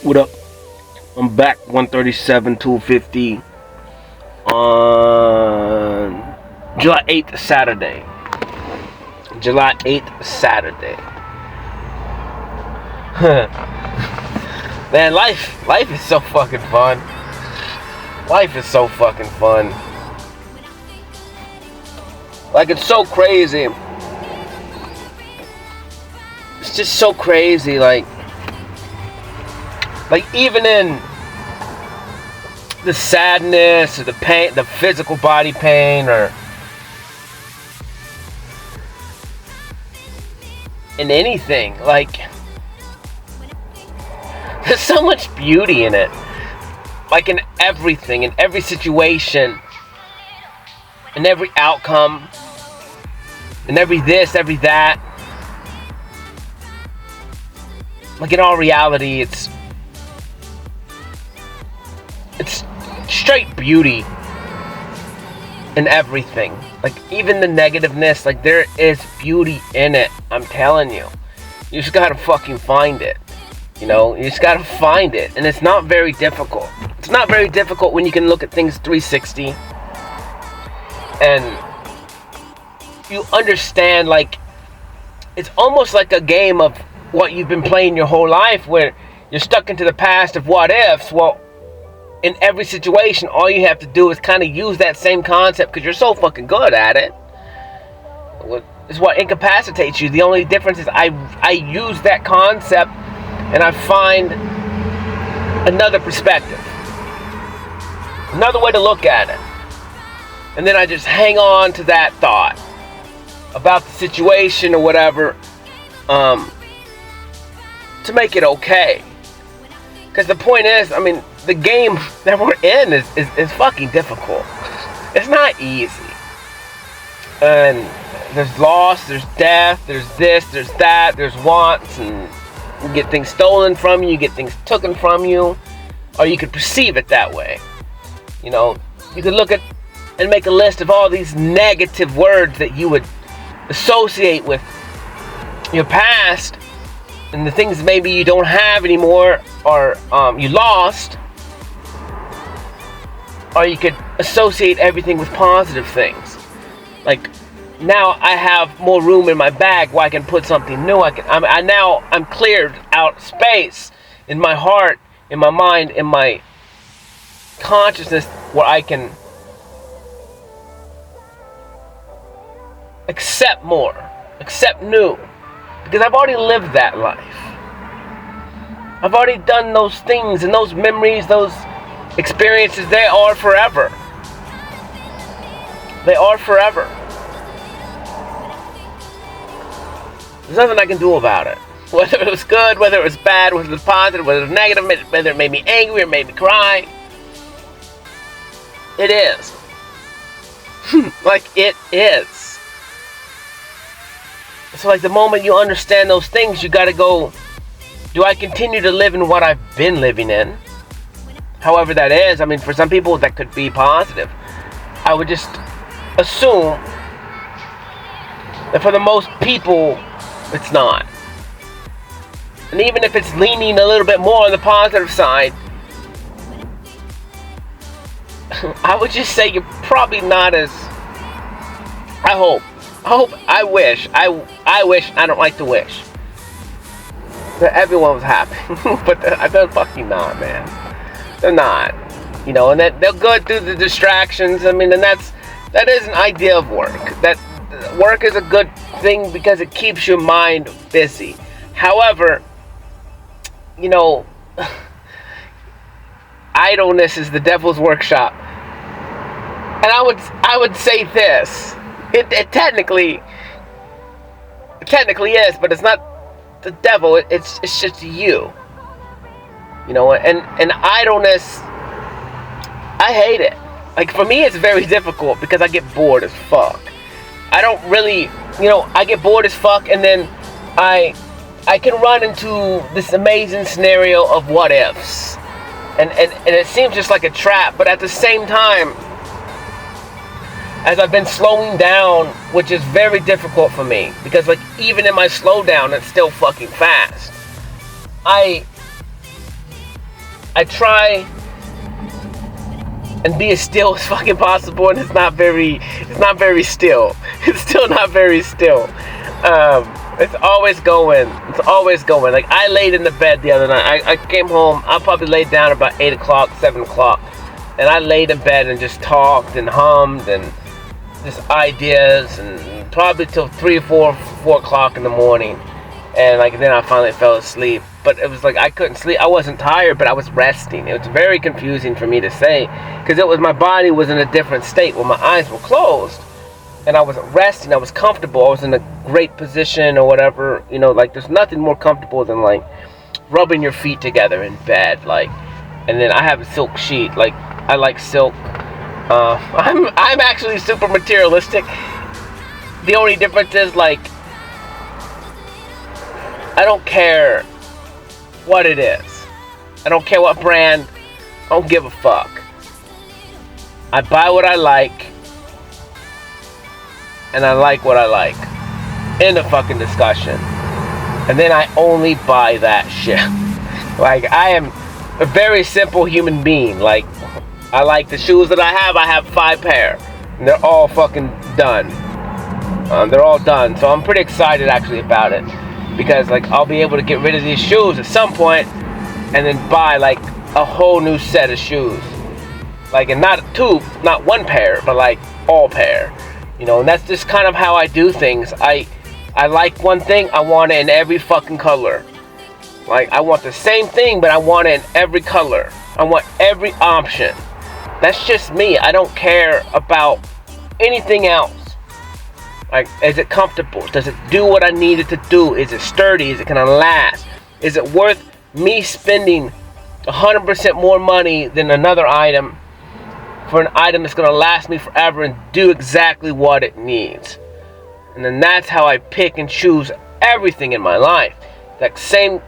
What up? I'm back 137 250 on July 8th, Saturday. July 8th, Saturday. Man, life is so fucking fun. Life is so fucking fun. Like, it's so crazy. It's just so crazy, like even in the sadness or the pain, the physical body pain, or in anything, like, there's so much beauty in it. Like, in everything, in every situation, in every outcome, in every this, every that. Like, in all reality, it's straight beauty in everything. Like, even the negativeness, like, there is beauty in it. I'm telling you. You just gotta fucking find it. You know, you just gotta find it. And it's not very difficult. It's not very difficult when you can look at things 360 and you understand, like, it's almost like a game of what you've been playing your whole life, where you're stuck into the past of what ifs. Well, in every situation, all you have to do is kind of use that same concept because you're so fucking good at it. It's what incapacitates you. The only difference is I use that concept and I find another perspective, another way to look at it, and then I just hang on to that thought about the situation or whatever, to make it okay. Because the point is, I mean, the game that we're in is fucking difficult. It's not easy. And there's loss, there's death, there's this, there's that, there's wants, and you get things stolen from you, you get things taken from you, or you could perceive it that way. You know, you could look at and make a list of all these negative words that you would associate with your past, and the things maybe you don't have anymore, or you lost, or you could associate everything with positive things. Like, now I have more room in my bag where I can put something new. I'm cleared out space in my heart, in my mind, in my consciousness, where I can accept more, accept new, because I've already lived that life. I've already done those things, and those memories, those experiences, they are forever. They are forever. There's nothing I can do about it. Whether it was good, whether it was bad, whether it was positive, whether it was negative, whether it made me angry or made me cry. It is. Like, it is. So, like, the moment you understand those things, you gotta go, do I continue to live in what I've been living in? However that is. I mean, for some people that could be positive. I would just assume that for the most people, it's not. And even if it's leaning a little bit more on the positive side, I would just say you're probably not as, I wish, I don't like to wish that everyone was happy. But they're fucking not, man. They're not. You know, and that they'll go through the distractions. I mean, and that is an idea of work. That work is a good thing because it keeps your mind busy. However, you know, idleness is the devil's workshop. And I would say this. It technically is, but it's not the devil. It's just you. You know, and idleness, I hate it. Like, for me, it's very difficult because I get bored as fuck. I don't really, you know, I get bored as fuck, and then I can run into this amazing scenario of what ifs. And it seems just like a trap, but at the same time, as I've been slowing down, which is very difficult for me, because, like, even in my slowdown, it's still fucking fast. I I try and be as still as fucking possible, and it's not very still. It's still not very still. It's always going. Like, I laid in the bed the other night. I came home. I probably laid down about 8 o'clock, 7 o'clock, and I laid in bed and just talked and hummed and just ideas, and probably till 3 or 4 o'clock in the morning. And like then I finally fell asleep. But it was like I couldn't sleep. I wasn't tired, but I was resting. It was very confusing for me to say, because it was my body was in a different state when my eyes were closed, and I was resting. I was comfortable. I was in a great position or whatever. You know, like there's nothing more comfortable than like rubbing your feet together in bed, like. And then I have a silk sheet. Like I like silk. I'm actually super materialistic. The only difference is like I don't care what it is. I don't care what brand. I don't give a fuck. I buy what I like, and I like what I like. End of fucking discussion. And then I only buy that shit. Like, I am a very simple human being. Like, I like the shoes that I have 5 pair, and they're all fucking done. They're all done, so I'm pretty excited actually about it, because like I'll be able to get rid of these shoes at some point, and then buy like a whole new set of shoes, like, and not 1 pair, but like all pair, you know. And that's just kind of how I do things. I like one thing, I want it in every fucking color. Like, I want the same thing, but I want it in every color. I want every option. That's just me. I don't care about anything else. Like, is it comfortable? Does it do what I need it to do? Is it sturdy? Is it gonna last? Is it worth me spending 100% more money than another item for an item that's gonna last me forever and do exactly what it needs? And then that's how I pick and choose everything in my life. That same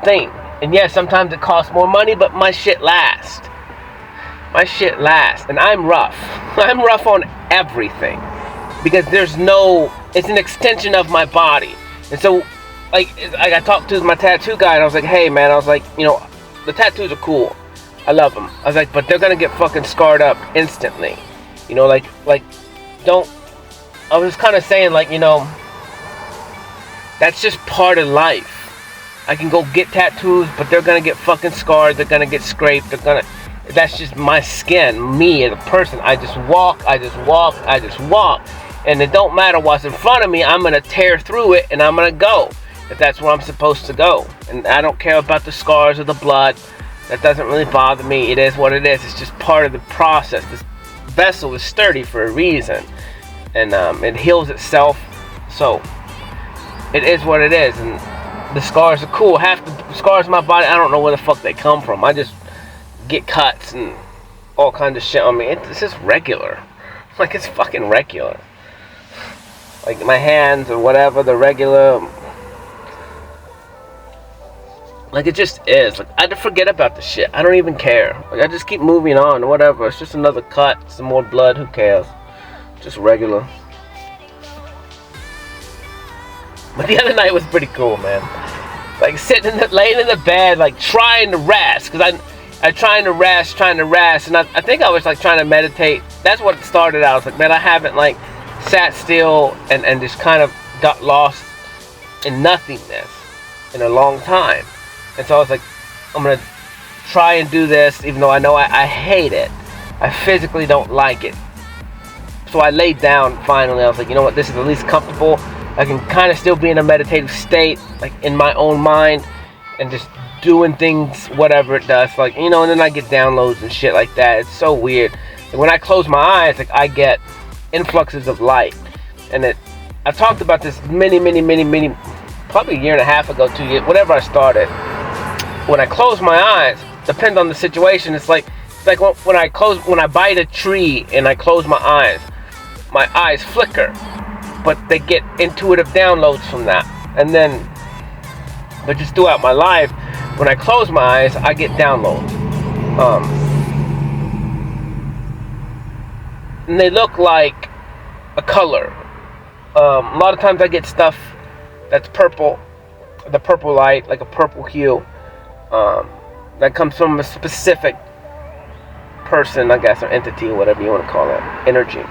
thing. And yes, sometimes it costs more money, but my shit lasts. My shit lasts. And I'm rough. I'm rough on everything, because it's an extension of my body. And so, like I talked to my tattoo guy, and I was like, hey man, I was like, you know, the tattoos are cool. I love them. I was like, but they're gonna get fucking scarred up instantly. You know, like, don't, I was kind of saying, like, you know, that's just part of life. I can go get tattoos, but they're gonna get fucking scarred, they're gonna get scraped, that's just my skin, me as a person. I just walk, and it don't matter what's in front of me, I'm gonna tear through it, and I'm gonna go, if that's where I'm supposed to go. And I don't care about the scars or the blood. That doesn't really bother me. It is what it is. It's just part of the process. This vessel is sturdy for a reason, and it heals itself, so it is what it is. And the scars are cool. Half the scars in my body, I don't know where the fuck they come from. I just get cuts and all kinds of shit on me. It's just regular. Like, it's fucking regular. Like, my hands or whatever, they're regular. Like, it just is. Like, I just forget about the shit. I don't even care. Like, I just keep moving on, whatever. It's just another cut, some more blood, who cares? Just regular. But the other night was pretty cool, man. Like, laying in the bed, like, trying to rest. Because I'm trying to rest. And I think I was, like, trying to meditate. That's what it started out. I was like, man, I haven't, like, sat still and just kind of got lost in nothingness in a long time. And so I was like, I'm going to try and do this, even though I know I hate it. I physically don't like it. So I laid down finally. I was like, you know what, this is at least comfortable. I can kind of still be in a meditative state, like in my own mind, and just doing things, whatever it does. Like, you know, and then I get downloads and shit like that. It's so weird. And when I close my eyes, like, I get influxes of light. And I've talked about this many, probably a year and a half ago, 2 years, whatever I started. When I close my eyes, depends on the situation. It's like when I bite a tree and I close my eyes flicker, but they get intuitive downloads from that. And then, but just throughout my life, when I close my eyes, I get downloads. And they look like a color. A lot of times I get stuff that's purple, the purple light, like a purple hue. that comes from a specific person, I guess, or entity, whatever you want to call it, energy.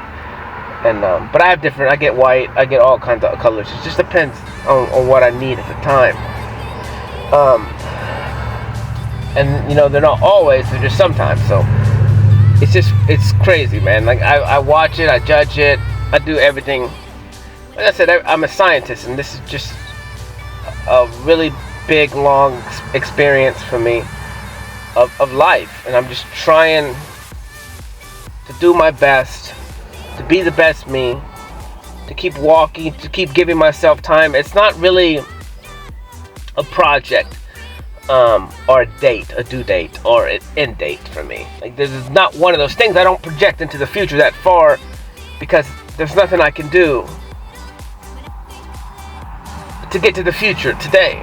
And but I have different. I get white. I get all kinds of colors. It just depends on what I need at the time. And you know, they're not always. They're just sometimes. So it's crazy, man. Like I watch it. I judge it. I do everything. Like I said, I'm a scientist, and this is just a really big, long experience for me of life, and I'm just trying to do my best, to be the best me, to keep walking, to keep giving myself time. It's not really a project, or a date, a due date, or an end date for me. Like, this is not one of those things. I don't project into the future that far, because there's nothing I can do to get to the future today.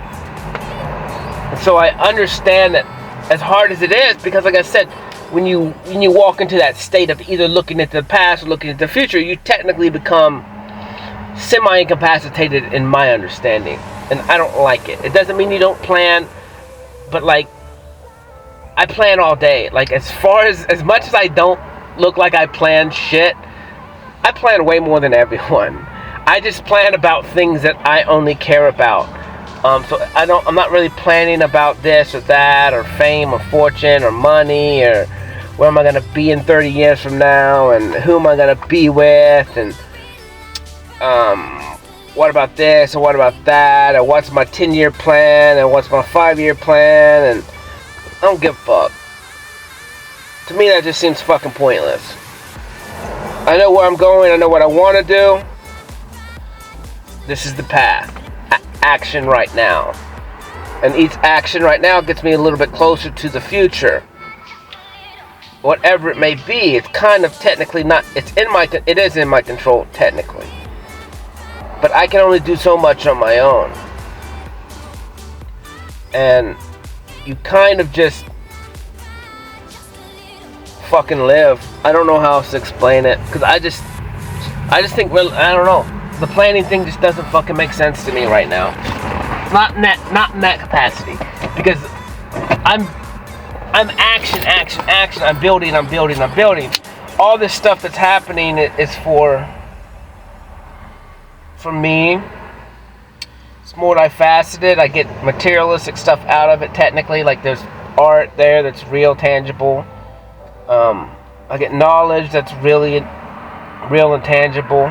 And so I understand that, as hard as it is, because like I said, when you walk into that state of either looking at the past or looking at the future, you technically become semi-incapacitated in my understanding, and I don't like it. It doesn't mean you don't plan, but like, I plan all day. Like, as much as I don't look like I plan shit, I plan way more than everyone. I just plan about things that I only care about. So I'm not really planning about this or that, or fame or fortune or money, or where am I going to be in 30 years from now, and who am I going to be with, and what about this, or what about that, or what's my 10-year plan, and what's my 5-year plan, and I don't give a fuck. To me, that just seems fucking pointless. I know where I'm going, I know what I want to do. This is the path. Action right now. And each action right now gets me a little bit closer to the future. Whatever it may be, it's kind of technically not, it is in my control technically. But I can only do so much on my own. And you kind of just fucking live. I don't know how else to explain it, because I just think, well, I don't know. The planning thing just doesn't fucking make sense to me right now. Not in that capacity, because I'm action. I'm building. All this stuff that's happening is for me. It's multifaceted. I get materialistic stuff out of it. Technically, like, there's art there that's real, tangible. I get knowledge that's really real and tangible.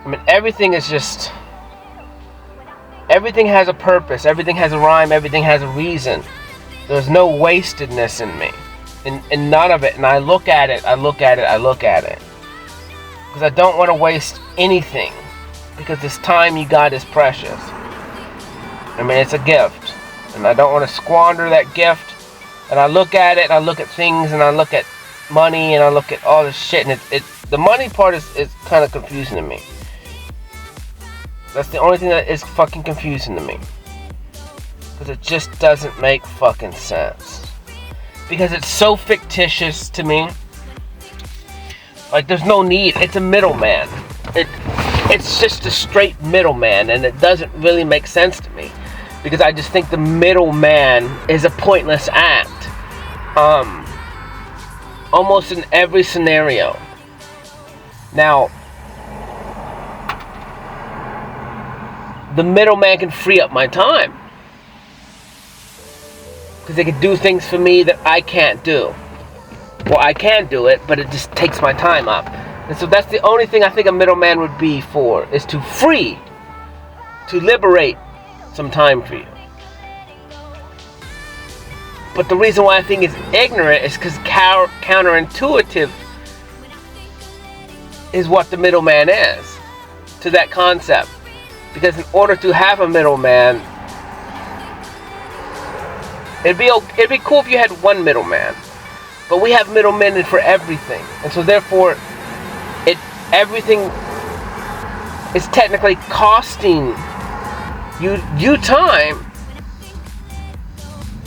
I mean, everything has a purpose, everything has a rhyme, everything has a reason. There's no wastedness in me, in none of it. And I look at it, because I don't want to waste anything, because this time you got is precious. I mean, it's a gift, and I don't want to squander that gift. And I look at it, I look at things, and I look at money, and I look at all this shit, and the money part is kind of confusing to me. That's the only thing that is fucking confusing to me. Because it just doesn't make fucking sense. Because it's so fictitious to me. Like, there's no need. It's a middleman. It's just a straight middleman, and it doesn't really make sense to me. Because I just think the middleman is a pointless act. Almost in every scenario. Now, the middleman can free up my time, because they can do things for me that I can't do. Well, I can do it, but it just takes my time up. And so that's the only thing I think a middleman would be for, is to liberate some time for you. But the reason why I think it's ignorant is because counterintuitive is what the middleman is to that concept. Because in order to have a middleman, it'd be cool if you had one middleman, but we have middlemen for everything, and so therefore, everything is technically costing you time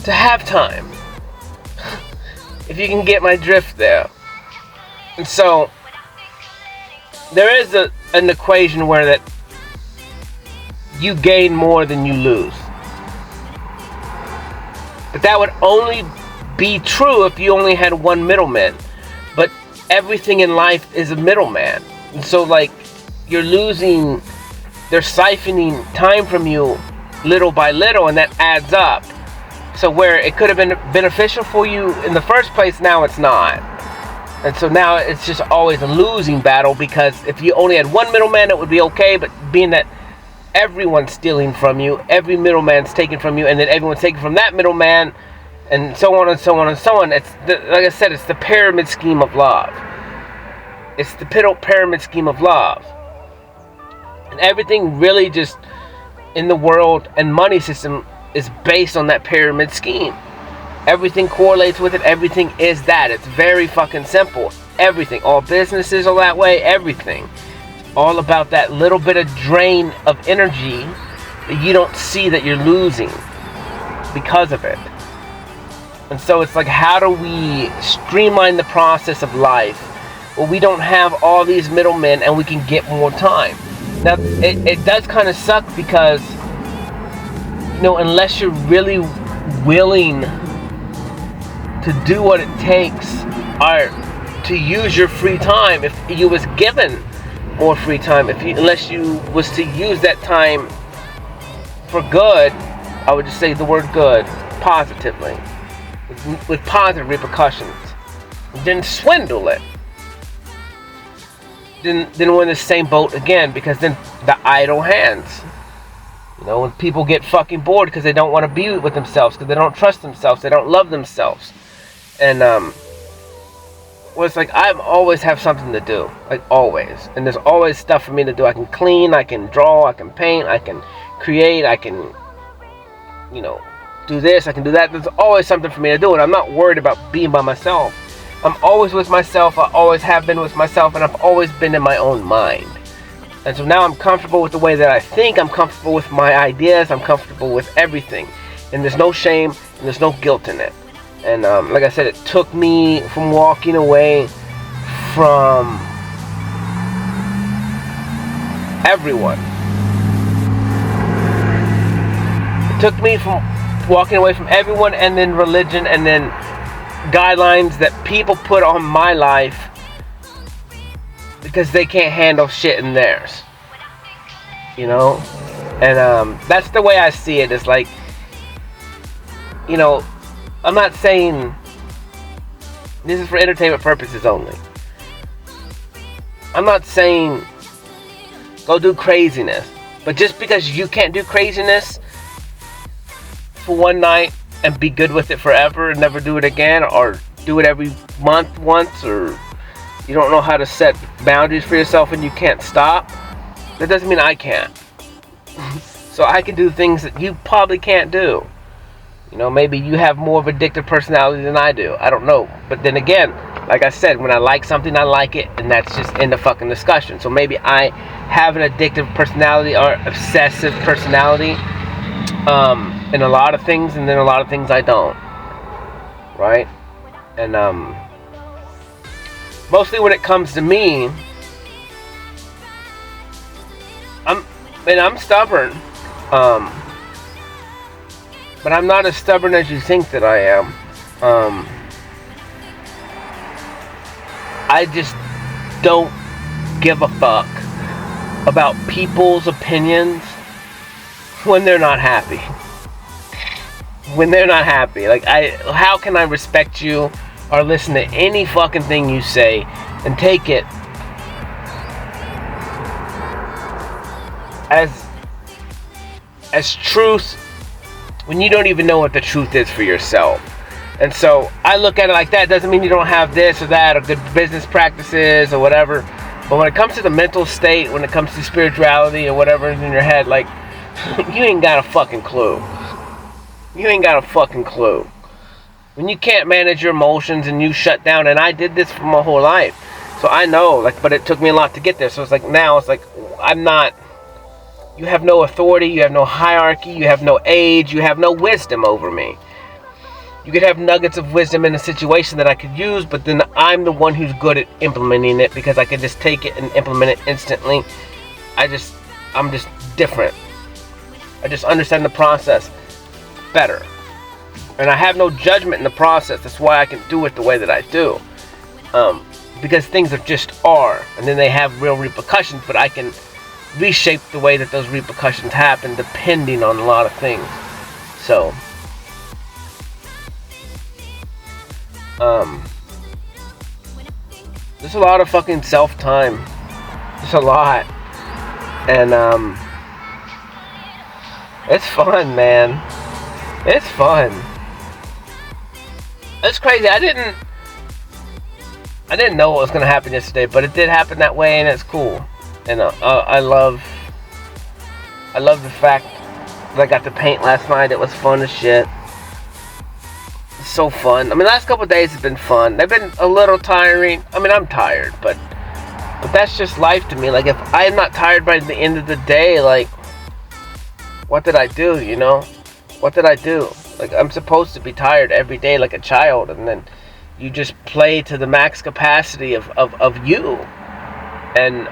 to have time. If you can get my drift there. And so there is an equation where that you gain more than you lose. But that would only be true if you only had one middleman. But everything in life is a middleman. And so like you're losing, they're siphoning time from you little by little, and that adds up. So where it could have been beneficial for you in the first place, now it's not. And so now it's just always a losing battle, because if you only had one middleman, it would be okay. But being that everyone's stealing from you, every middleman's taken from you, and then everyone's taken from that middleman, and so on and so on and so on. It's like I said, it's the pyramid scheme of love. It's the pyramid scheme of love. And everything really just in the world and money system is based on that pyramid scheme. Everything correlates with it. Everything is that. It's very fucking simple. Everything. All businesses are that way. Everything. All about that little bit of drain of energy that you don't see that you're losing because of it. And so it's like, how do we streamline the process of life? Well, we don't have all these middlemen and we can get more time. Now, it does kind of suck because, you know, unless you're really willing to do what it takes or to use your free time, if you was given more free time, unless you was to use that time for good, I would just say the word good positively, with positive repercussions, then swindle it. Then we're in the same boat again, because then the idle hands. You know, when people get fucking bored because they don't want to be with themselves, because they don't trust themselves, they don't love themselves. And well, it's like I always have something to do, like always. And there's always stuff for me to do. I can clean, I can draw, I can paint, I can create, I can, you know, do this, I can do that. There's always something for me to do, and I'm not worried about being by myself. I'm always with myself. I always have been with myself, and I've always been in my own mind. And so now I'm comfortable with the way that I think. I'm comfortable with my ideas. I'm comfortable with everything. And there's no shame, and there's no guilt in it. And like I said, it took me from walking away from everyone. It took me from walking away from everyone, and then religion, and then guidelines that people put on my life because they can't handle shit in theirs, you know. And that's the way I see it. It's like, you know, I'm not saying this is for entertainment purposes only. I'm not saying go do craziness, but just because you can't do craziness for one night and be good with it forever and never do it again, or do it every month once, or you don't know how to set boundaries for yourself and you can't stop, that doesn't mean I can't. So I can do things that you probably can't do. You know, maybe you have more of an addictive personality than I do. I don't know. But then again, like I said, when I like something, I like it, and that's just in the fucking discussion. So maybe I have an addictive personality or obsessive personality in a lot of things, and then a lot of things I don't. Right? And mostly when it comes to me, I'm stubborn. But I'm not as stubborn as you think that I am. I just don't give a fuck about people's opinions when they're not happy. When they're not happy. Like, how can I respect you or listen to any fucking thing you say and take it as truth when you don't even know what the truth is for yourself? And so I look at it like that. Doesn't mean you don't have this or that or good business practices or whatever. But when it comes to the mental state, when it comes to spirituality or whatever is in your head, like, you ain't got a fucking clue. You ain't got a fucking clue. When you can't manage your emotions and you shut down, and I did this for my whole life, so I know, like, but it took me a lot to get there. So it's like, now it's like, I'm not, you have no authority, you have no hierarchy, you have no age, you have no wisdom over me. You could have nuggets of wisdom in a situation that I could use, but then I'm the one who's good at implementing it because I can just take it and implement it instantly. I'm just different. I just understand the process better. And I have no judgment in the process. That's why I can do it the way that I do. Because things are, and then they have real repercussions, but I can reshape the way that those repercussions happen depending on a lot of things. So, there's a lot of fucking self-time. There's a lot. And, it's fun, man. It's fun. It's crazy. I didn't know what was going to happen yesterday, but it did happen that way, and it's cool. And I love the fact that I got to paint last night. It was fun as shit. It's so fun. I mean, the last couple of days have been fun. They've been a little tiring. I mean, I'm tired, but that's just life to me. Like, if I'm not tired by the end of the day, like, what did I do, you know? What did I do? Like, I'm supposed to be tired every day like a child, and then you just play to the max capacity of you. And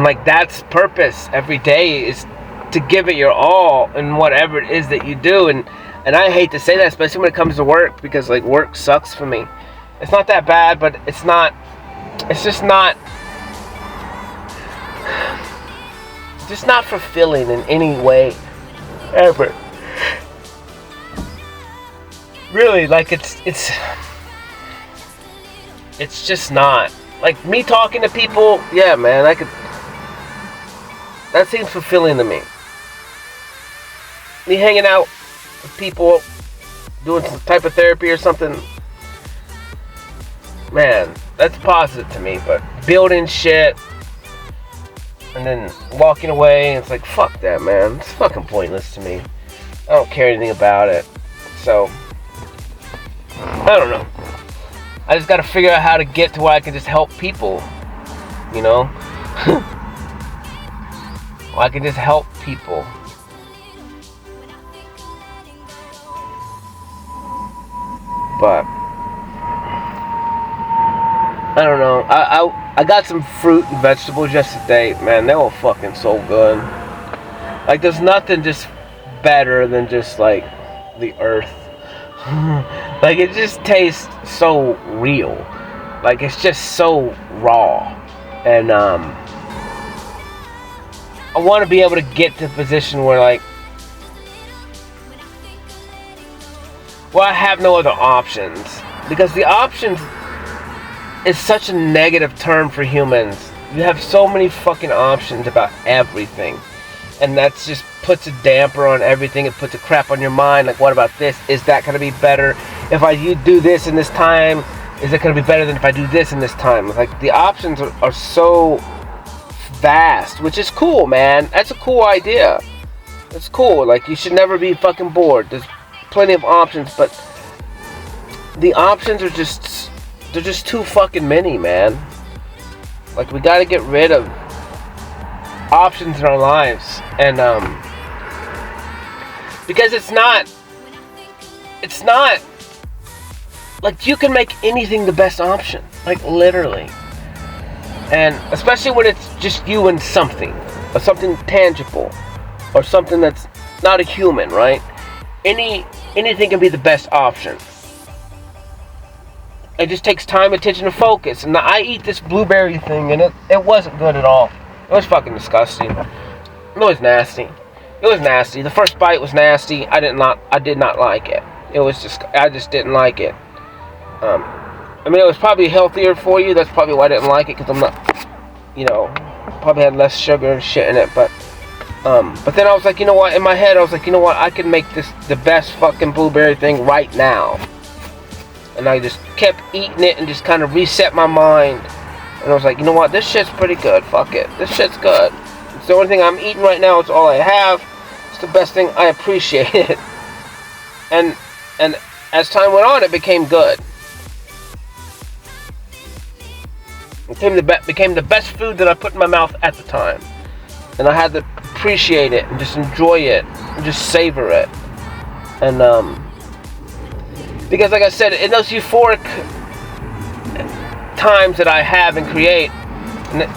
like, that's purpose every day, is to give it your all in whatever it is that you do. And I hate to say that, especially when it comes to work, because, like, work sucks for me. It's not that bad, but it's just not fulfilling in any way ever. Really, like, it's just not. Like, me talking to people, yeah, man, that seems fulfilling to me. Me hanging out with people, doing some type of therapy or something, man, that's positive to me. But building shit and then walking away, it's like, fuck that, man. It's fucking pointless to me. I don't care anything about it. So, I don't know. I just gotta figure out how to get to where I can just help people, you know? I can just help people. But I don't know. I got some fruit and vegetables yesterday. Man, they were fucking so good. Like, there's nothing just better than just, like, the earth. Like, it just tastes so real. Like, it's just so raw. And I want to be able to get to a position where, like, well, I have no other options. Because the options is such a negative term for humans. You have so many fucking options about everything. And that just puts a damper on everything. It puts a crap on your mind. Like, what about this? Is that going to be better? If you do this in this time, is it going to be better than if I do this in this time? Like, the options are so vast, which is cool, man. That's a cool idea. It's cool. Like, you should never be fucking bored. There's plenty of options, but the options are just, they're just too fucking many, man. Like, we gotta get rid of options in our lives. And because it's not like, you can make anything the best option, like, literally. And especially when it's just you and something, or something tangible, or something that's not a human, right? Anything can be the best option. It just takes time, attention, and focus. And I eat this blueberry thing, and it wasn't good at all. It was fucking disgusting. It was nasty. It was nasty. The first bite was nasty. I did not like it. I just didn't like it. I mean, it was probably healthier for you. That's probably why I didn't like it, because I'm not, you know, probably had less sugar and shit in it. But then I was like, you know what? In my head, I was like, you know what? I can make this the best fucking blueberry thing right now. And I just kept eating it and just kind of reset my mind. And I was like, you know what? This shit's pretty good. Fuck it. This shit's good. It's the only thing I'm eating right now. It's all I have. It's the best thing. I appreciate it. And as time went on, it became good. It became the best food that I put in my mouth at the time. And I had to appreciate it and just enjoy it and just savor it. And because, like I said, in those euphoric times that I have and create, and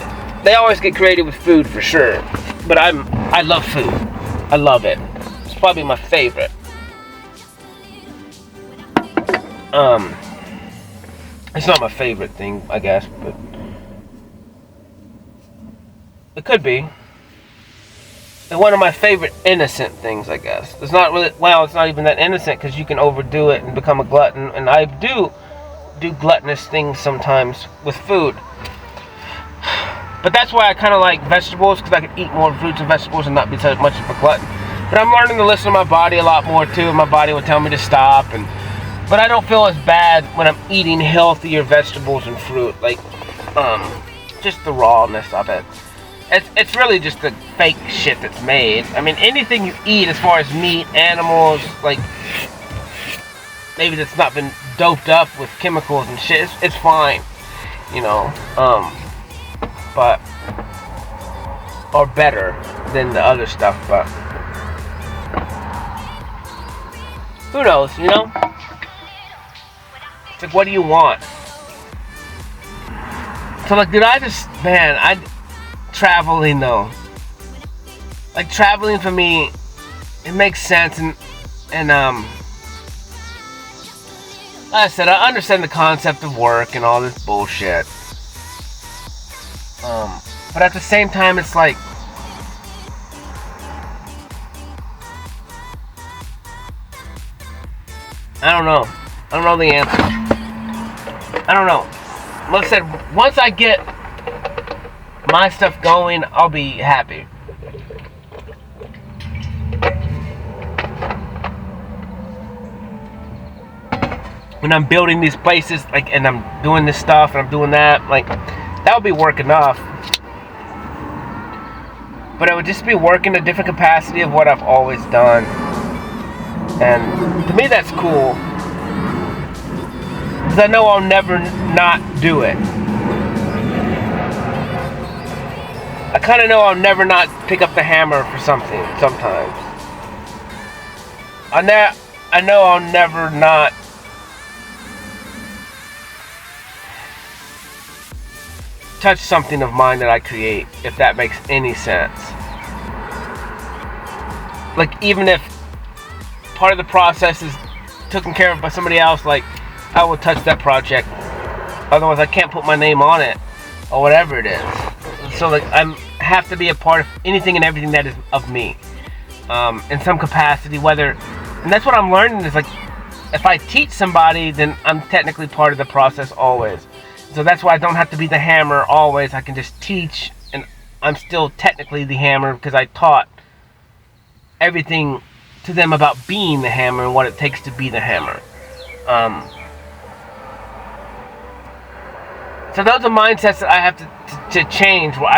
they always get created with food for sure. But I love food. I love it. It's probably my favorite. It's not my favorite thing, I guess, but it could be. And one of my favorite innocent things, I guess. It's not really, well, it's not even that innocent because you can overdo it and become a glutton. And I do gluttonous things sometimes with food. But that's why I kind of like vegetables, because I can eat more fruits and vegetables and not be so much of a glutton. But I'm learning to listen to my body a lot more too. My body will tell me to stop. But I don't feel as bad when I'm eating healthier vegetables and fruit. Like, just the rawness of it. It's really just the fake shit that's made. I mean, anything you eat as far as meat, animals, like, maybe that's not been doped up with chemicals and shit, it's fine, you know, but, or better than the other stuff, but, who knows, you know? It's like, what do you want? So, like, traveling though, like traveling for me, it makes sense, and like I said, I understand the concept of work and all this bullshit, but at the same time, it's like, I don't know the answer. I don't know. Like I said, once I get my stuff going, I'll be happy. When I'm building these places, like, and I'm doing this stuff and I'm doing that, like, that would be work enough. But it would just be work in a different capacity of what I've always done. And to me, that's cool. Because I know I'll never not do it. I kind of know I'll never not pick up the hammer for something sometimes. I know I'll never not touch something of mine that I create, if that makes any sense. Like, even if part of the process is taken care of by somebody else, like, I will touch that project. Otherwise, I can't put my name on it, or whatever it is. So, like, I have to be a part of anything and everything that is of me, in some capacity. And that's what I'm learning is, like, if I teach somebody, then I'm technically part of the process always. So that's why I don't have to be the hammer always. I can just teach, and I'm still technically the hammer because I taught everything to them about being the hammer and what it takes to be the hammer. So those are mindsets that I have to change. Where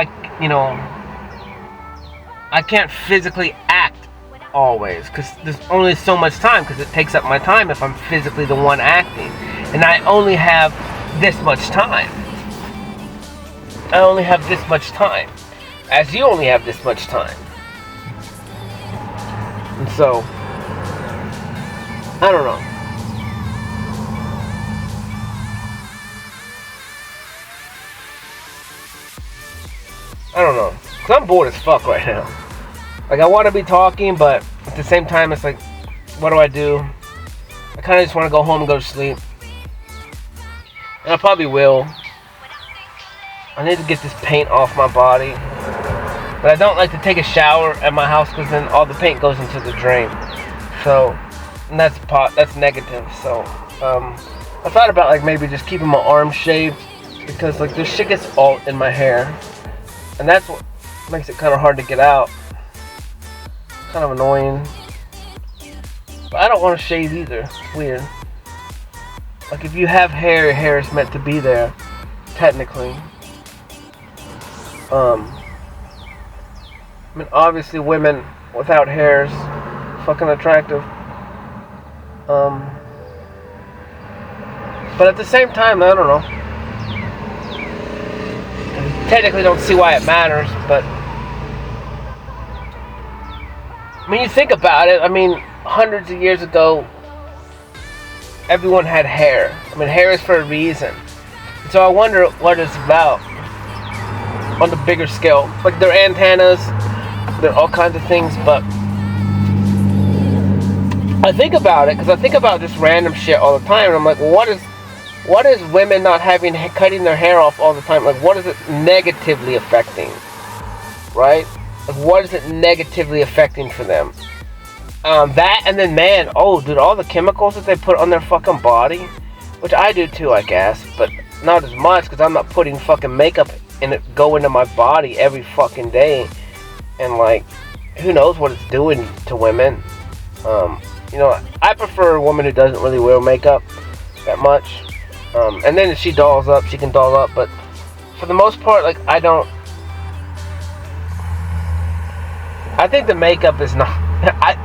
I can't physically act always because there's only so much time, because it takes up my time if I'm physically the one acting, and I only have this much time. I only have this much time, as you only have this much time. And so, I don't know. I don't know. Because I'm bored as fuck right now. Like, I want to be talking, but at the same time, it's like, what do I do? I kind of just want to go home and go to sleep. And I probably will. I need to get this paint off my body. But I don't like to take a shower at my house because then all the paint goes into the drain. So, and that's negative. So, I thought about, like, maybe just keeping my arms shaved, because, like, this shit gets all in my hair. And that's what makes it kind of hard to get out. Kind of annoying. But I don't want to shave either. It's weird. Like, if you have hair, your hair is meant to be there, technically. I mean, obviously women without hair is fucking attractive. But at the same time, I don't know. Technically don't see why it matters, but I mean, you think about it, I mean, hundreds of years ago, everyone had hair. I mean, hair is for a reason. So I wonder what it's about on the bigger scale. Like, there are antennas, there are all kinds of things, but I think about it because I think about just random shit all the time, and I'm like, well, what is women not cutting their hair off all the time? Like, what is it negatively affecting? Right? Like, what is it negatively affecting for them? That, and then, man, oh, dude, all the chemicals that they put on their fucking body, which I do too, I guess, but not as much because I'm not putting fucking makeup in it, go into my body every fucking day, and like, who knows what it's doing to women. You know, I prefer a woman who doesn't really wear makeup that much. And then if she dolls up, she can doll up, but for the most part, like, I think the makeup is not,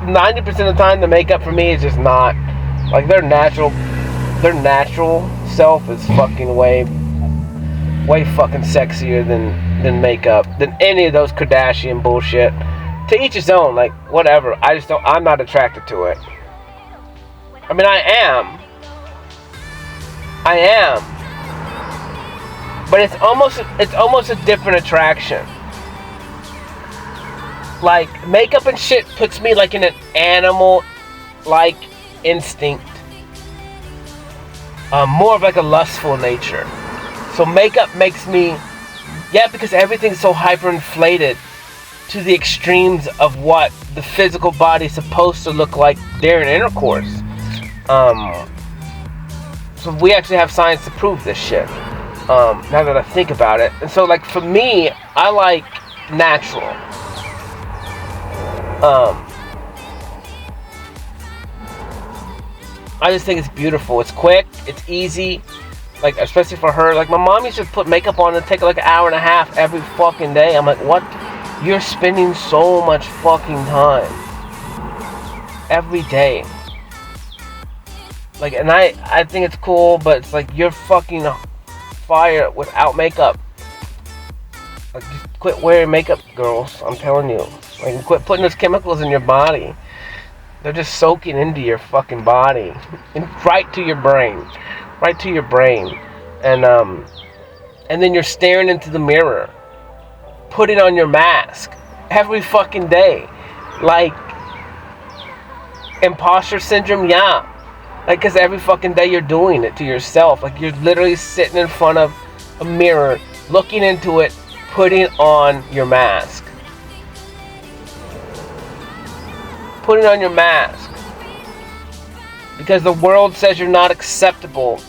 90% of the time, the makeup for me is just not, like, their natural self is fucking way fucking sexier than makeup, than any of those Kardashian bullshit. To each his own, like, whatever. I'm not attracted to it. I mean, I am. But it's almost a different attraction. Like, makeup and shit puts me, like, in an animal-like instinct. More of, like, a lustful nature. So makeup makes me... Yeah, because everything's so hyperinflated to the extremes of what the physical body is supposed to look like during intercourse. So we actually have science to prove this shit. Now that I think about it. And so, like, for me, I like natural. I just think it's beautiful. It's quick. It's easy. Like, especially for her. Like, my mom used to put makeup on and take like an hour and a half every fucking day. I'm like, what? You're spending so much fucking time every day. Like, and I think it's cool, but it's like, you're fucking fire without makeup. Like, just quit wearing makeup, girls. I'm telling you. Like, quit putting those chemicals in your body. They're just soaking into your fucking body. And right to your brain. Right to your brain. And then you're staring into the mirror. Putting on your mask. Every fucking day. Like, imposter syndrome, yeah. Like, because every fucking day you're doing it to yourself. Like, you're literally sitting in front of a mirror, looking into it, putting on your mask. Putting on your mask. Because the world says you're not acceptable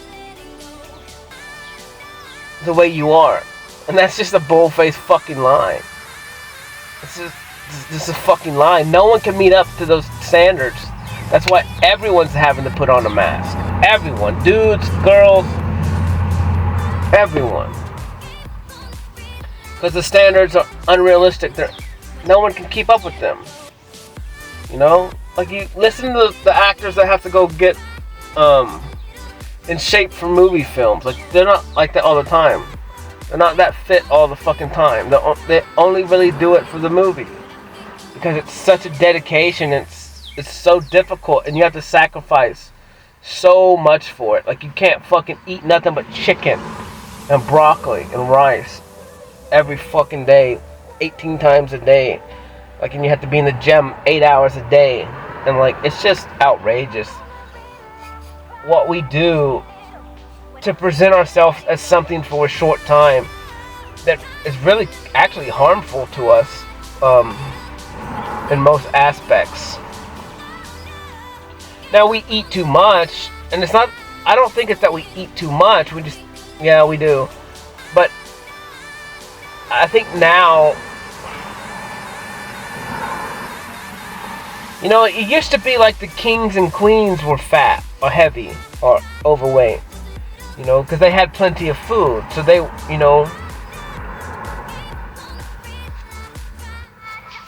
the way you are. And that's just a bull-faced fucking lie. This is a fucking lie. No one can meet up to those standards. That's why everyone's having to put on a mask. Everyone. Dudes, girls, everyone. Because the standards are unrealistic. No one can keep up with them. You know? Like, you listen to the actors that have to go get in shape for movie films. Like, they're not like that all the time. They're not that fit all the fucking time. They only really do it for the movie. Because it's such a dedication. It's so difficult, and you have to sacrifice so much for it. Like, you can't fucking eat nothing but chicken and broccoli and rice every fucking day, 18 times a day. Like, and you have to be in the gym 8 hours a day. And, like, it's just outrageous what we do to present ourselves as something for a short time that is really actually harmful to us in most aspects. Now, we eat too much, and it's not, I don't think it's that we eat too much, yeah, we do, but I think now, you know, it used to be like the kings and queens were fat, or heavy, or overweight, you know, because they had plenty of food, so they, you know,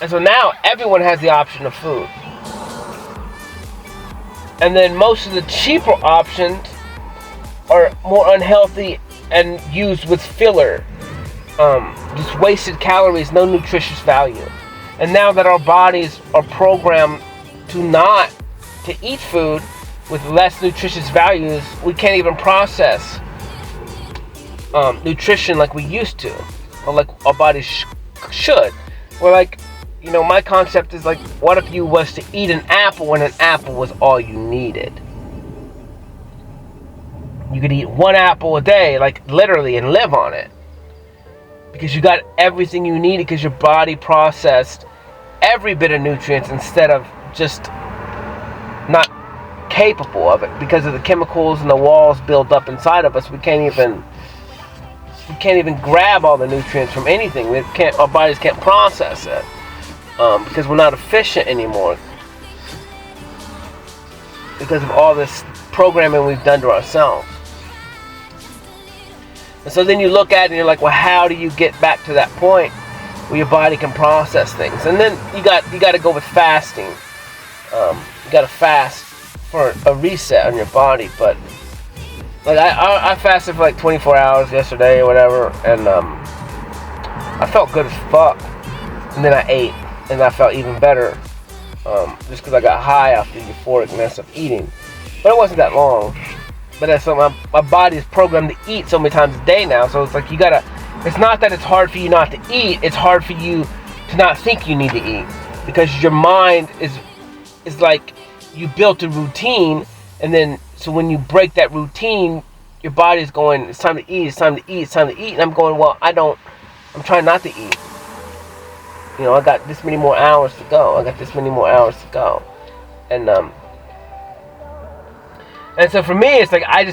and so now everyone has the option of food. And then most of the cheaper options are more unhealthy and used with filler. Just wasted calories, no nutritious value. And now that our bodies are programmed to eat food with less nutritious values, we can't even process nutrition like we used to. Or like our bodies should. We're like, my concept is like, what if you was to eat an apple when an apple was all you needed? You could eat one apple a day, like literally, and live on it. Because you got everything you needed, because your body processed every bit of nutrients instead of just not capable of it. Because of the chemicals and the walls built up inside of us, we can't even grab all the nutrients from anything. Our bodies can't process it. Because we're not efficient anymore. Because of all this programming we've done to ourselves. And so then you look at it and you're like, well, how do you get back to that point where your body can process things? And then you got to go with fasting. You got to fast for a reset on your body. But like I fasted for like 24 hours yesterday or whatever, and I felt good as fuck. And then I ate, and I felt even better, just because I got high off the euphoricness of eating. But it wasn't that long. But that's so my body is programmed to eat so many times a day now. So it's like it's not that it's hard for you not to eat. It's hard for you to not think you need to eat. Because your mind is like, you built a routine. And then, so when you break that routine, your body's going, it's time to eat, it's time to eat, it's time to eat. And I'm going, well, I'm trying not to eat. I got this many more hours to go. And so for me, it's like, I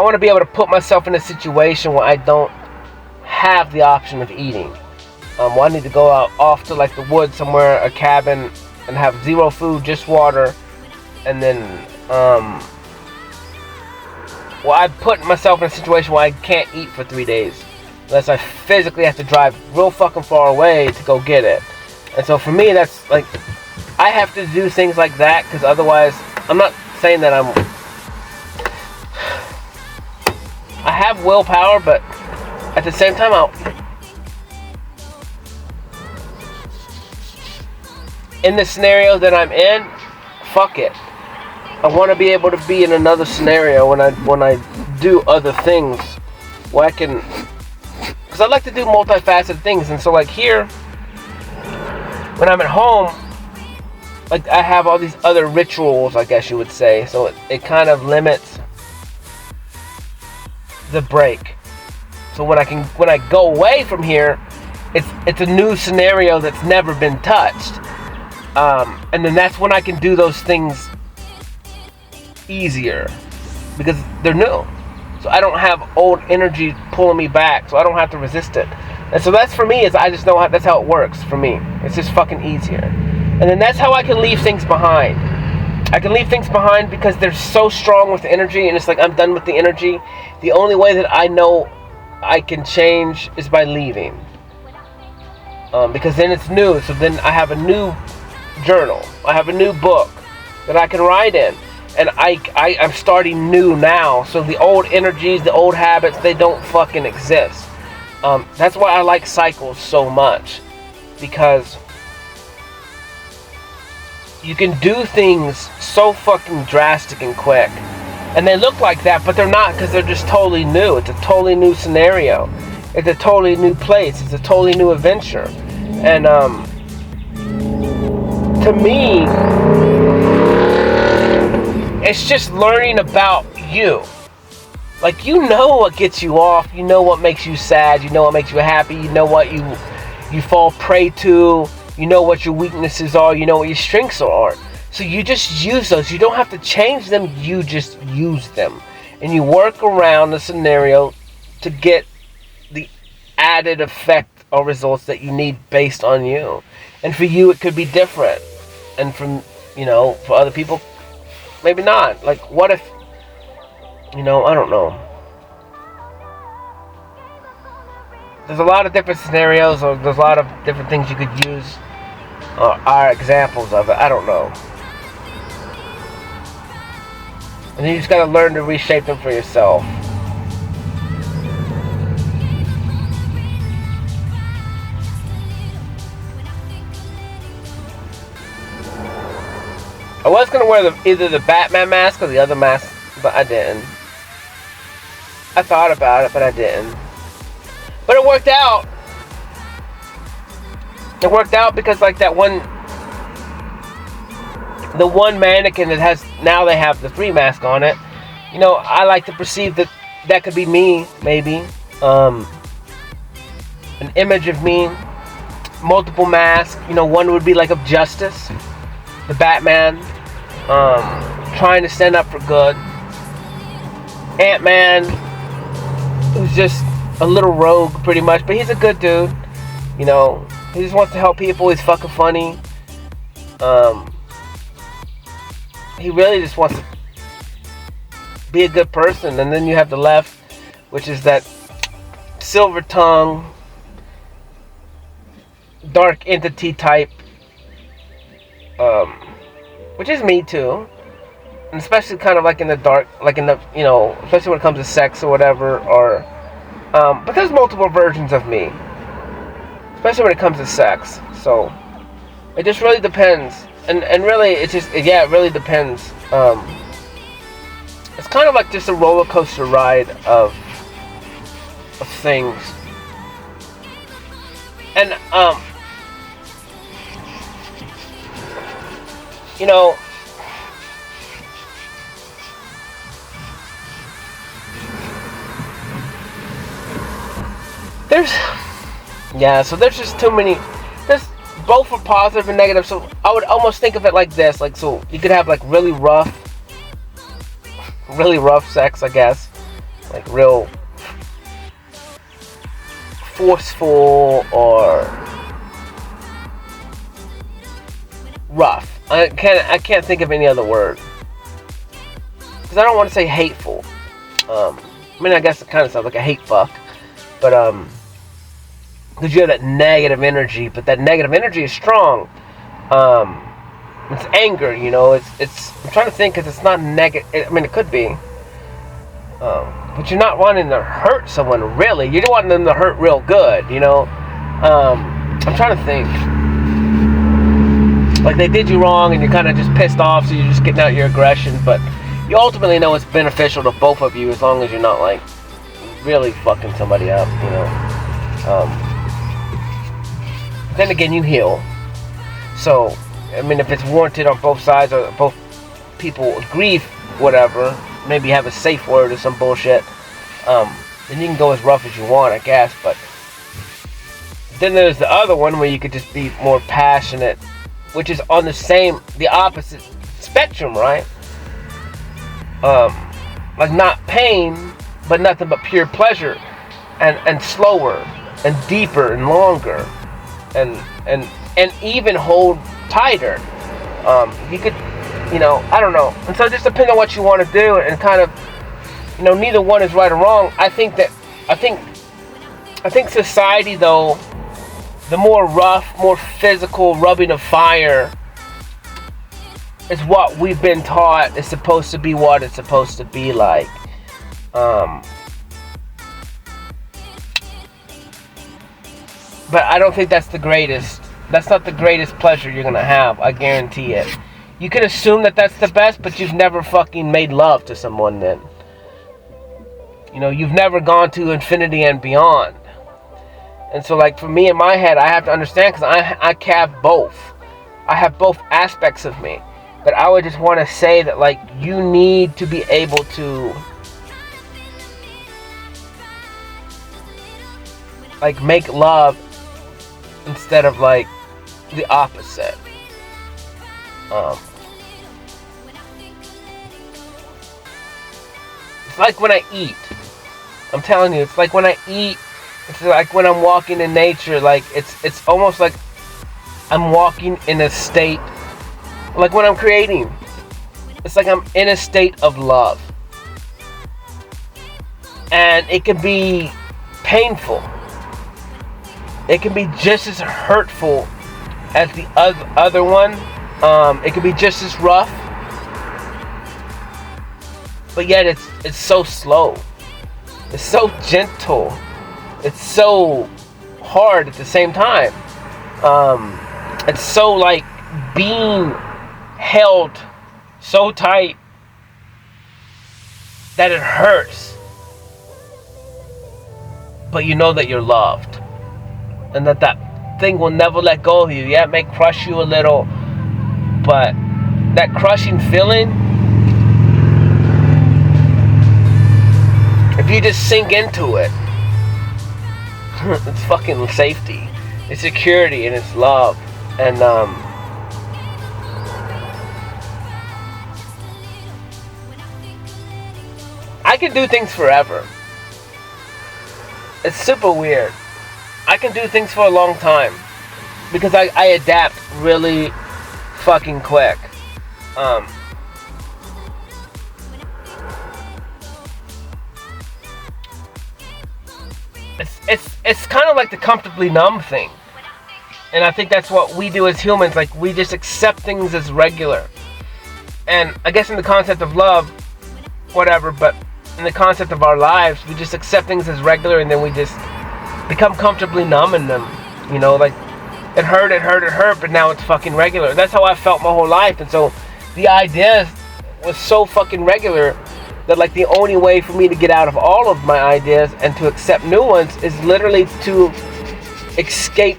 want to be able to put myself in a situation where I don't have the option of eating. Well, I need to go off to like the woods somewhere, a cabin, and have zero food, just water. And then, I put myself in a situation where I can't eat for 3 days. Unless I physically have to drive real fucking far away to go get it. And so for me, that's like, I have to do things like that, because otherwise, I'm not saying that I have willpower, but at the same time, in the scenario that I'm in, fuck it. I want to be able to be in another scenario when I do other things where I can, because I like to do multifaceted things. And so like here, when I'm at home, like I have all these other rituals, I guess you would say. So it kind of limits the break. So when I go away from here, it's a new scenario that's never been touched. And then that's when I can do those things easier, because they're new. So I don't have old energy pulling me back, so I don't have to resist it. And so that's for me, is I just know that's how it works for me. It's just fucking easier. And then that's how I can leave things behind. I can leave things behind because they're so strong with the energy, and it's like, I'm done with the energy. The only way that I know I can change is by leaving. Because then it's new. So then I have a new journal. I have a new book that I can write in. And I'm starting new now. So the old energies, the old habits, they don't fucking exist. That's why I like cycles so much. Because you can do things so fucking drastic and quick. And they look like that, but they're not, because they're just totally new. It's a totally new scenario. It's a totally new place. It's a totally new adventure. And to me, it's just learning about you. Like, you know what gets you off. You know what makes you sad. You know what makes you happy. You know what you fall prey to. You know what your weaknesses are. You know what your strengths are. So you just use those. You don't have to change them. You just use them. And you work around the scenario to get the added effect or results that you need based on you. And for you, it could be different. And for other people, maybe not. Like, what if, I don't know. There's a lot of different scenarios, or there's a lot of different things you could use, are examples of it. I don't know. And you just gotta learn to reshape them for yourself. I was gonna wear either the Batman mask or the other mask, but I didn't. I thought about it, but I didn't. But it worked out. It worked out because like the one mannequin that has, now they have the 3 mask on it. You know, I like to perceive that could be me, maybe. An image of me, multiple masks. You know, one would be like of Justice, the Batman, trying to stand up for good. Ant-Man, who's just a little rogue pretty much, but he's a good dude. You know, he just wants to help people. He's fucking funny. He really just wants to be a good person. And then you have the left, which is that silver tongue, dark entity type, which is me too. And especially kind of like in the dark, like in the, you know, especially when it comes to sex or whatever, or, but there's multiple versions of me, especially when it comes to sex. So it just really depends, and really it just, yeah, it really depends. It's kind of like just a roller coaster ride of things, and you know, so there's just too many. There's both for positive and negative. So I would almost think of it like this: like, so you could have like really rough sex, I guess, like real forceful or rough. I can't think of any other word, because I don't want to say hateful. I mean, I guess it kind of sounds like a hate fuck, but because you have that negative energy, but that negative energy is strong. It's anger, you know. It's. I'm trying to think, because it's not negative. I mean, it could be, but you're not wanting to hurt someone really. You're wanting them to hurt real good, you know. I'm trying to think. Like, they did you wrong, and you're kind of just pissed off, so you're just getting out your aggression. But you ultimately know it's beneficial to both of you, as long as you're not like really fucking somebody up, you know. Then again, you heal. So, I mean, if it's warranted on both sides, or both people agree, whatever, maybe have a safe word or some bullshit, then you can go as rough as you want, I guess. But then there's the other one where you could just be more passionate, which is on the opposite spectrum, right? Like, not pain, but nothing but pure pleasure, and slower, and deeper, and longer, and even hold tighter. You could, you know, I don't know. And so it just depends on what you want to do, and kind of, you know, neither one is right or wrong. I think society, though, the more rough, more physical rubbing of fire is what we've been taught is supposed to be what it's supposed to be like. But I don't think that's the greatest. That's not the greatest pleasure you're gonna have. I guarantee it. You can assume that that's the best, but you've never fucking made love to someone then. You know, you've never gone to infinity and beyond. And so, like, for me in my head, I have to understand, because I have both. I have both aspects of me. But I would just want to say that, like, you need to be able to, like, make love instead of, like, the opposite. It's like when I eat. I'm telling you, it's like when I eat. It's like when I'm walking in nature. Like, it's almost like I'm walking in a state. Like when I'm creating, it's like I'm in a state of love. And it can be painful. It can be just as hurtful as the other one. It can be just as rough. But yet it's so slow. It's so gentle. It's so hard at the same time. It's so like being held so tight that it hurts. But you know that you're loved. And that thing will never let go of you. Yeah, it may crush you a little, but that crushing feeling, if you just sink into it, it's fucking safety, it's security, and it's love. And I can do things forever. It's super weird. I can do things for a long time because I adapt really fucking quick. It's kind of like the comfortably numb thing. And I think that's what we do as humans. Like, we just accept things as regular. And I guess in the concept of love, whatever, but in the concept of our lives, we just accept things as regular, and then we just become comfortably numb in them. You know, like, it hurt, but now it's fucking regular. That's how I felt my whole life. And so the idea was so fucking regular that, like, the only way for me to get out of all of my ideas and to accept new ones is literally to escape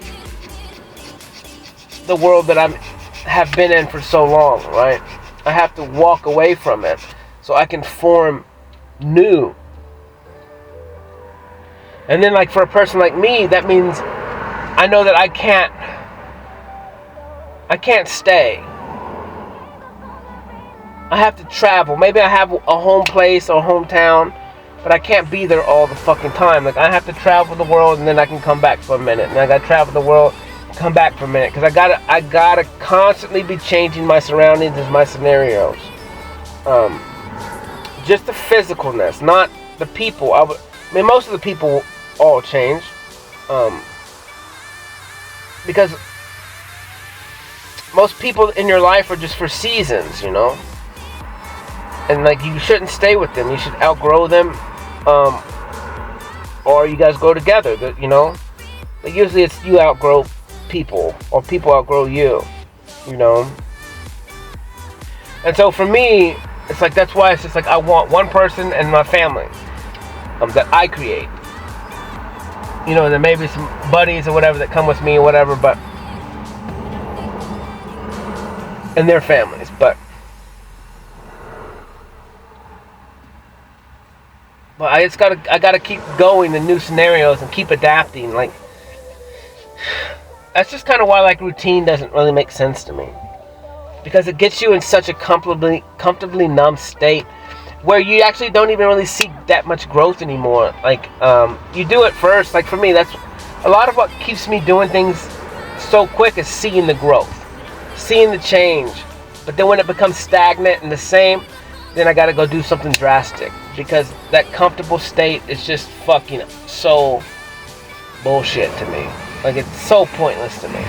the world that I have been in for so long, right? I have to walk away from it so I can form new. And then, like, for a person like me, that means I know that I can't stay. I have to travel. Maybe I have a home place or hometown, but I can't be there all the fucking time. Like, I have to travel the world, and then I can come back for a minute, and I gotta travel the world, come back for a minute, because I gotta constantly be changing my surroundings and my scenarios. Just the physicalness, not the people. I mean, most of the people all change, because most people in your life are just for seasons, you know. And, like, you shouldn't stay with them. You should outgrow them, or you guys go together. You know, like, usually it's you outgrow people, or people outgrow you. You know. And so for me, it's like, that's why it's just like I want one person and my family that I create. You know, and then maybe some buddies or whatever that come with me or whatever, but and their families, but I gotta keep going in new scenarios and keep adapting. Like, that's just kind of why, like, routine doesn't really make sense to me, because it gets you in such a comfortably numb state where you actually don't even really see that much growth anymore. Like, you do it first. Like, for me, that's a lot of what keeps me doing things so quick, is seeing the growth, seeing the change. But then when it becomes stagnant and the same, then I gotta go do something drastic, because that comfortable state is just fucking so bullshit to me. Like, it's so pointless to me.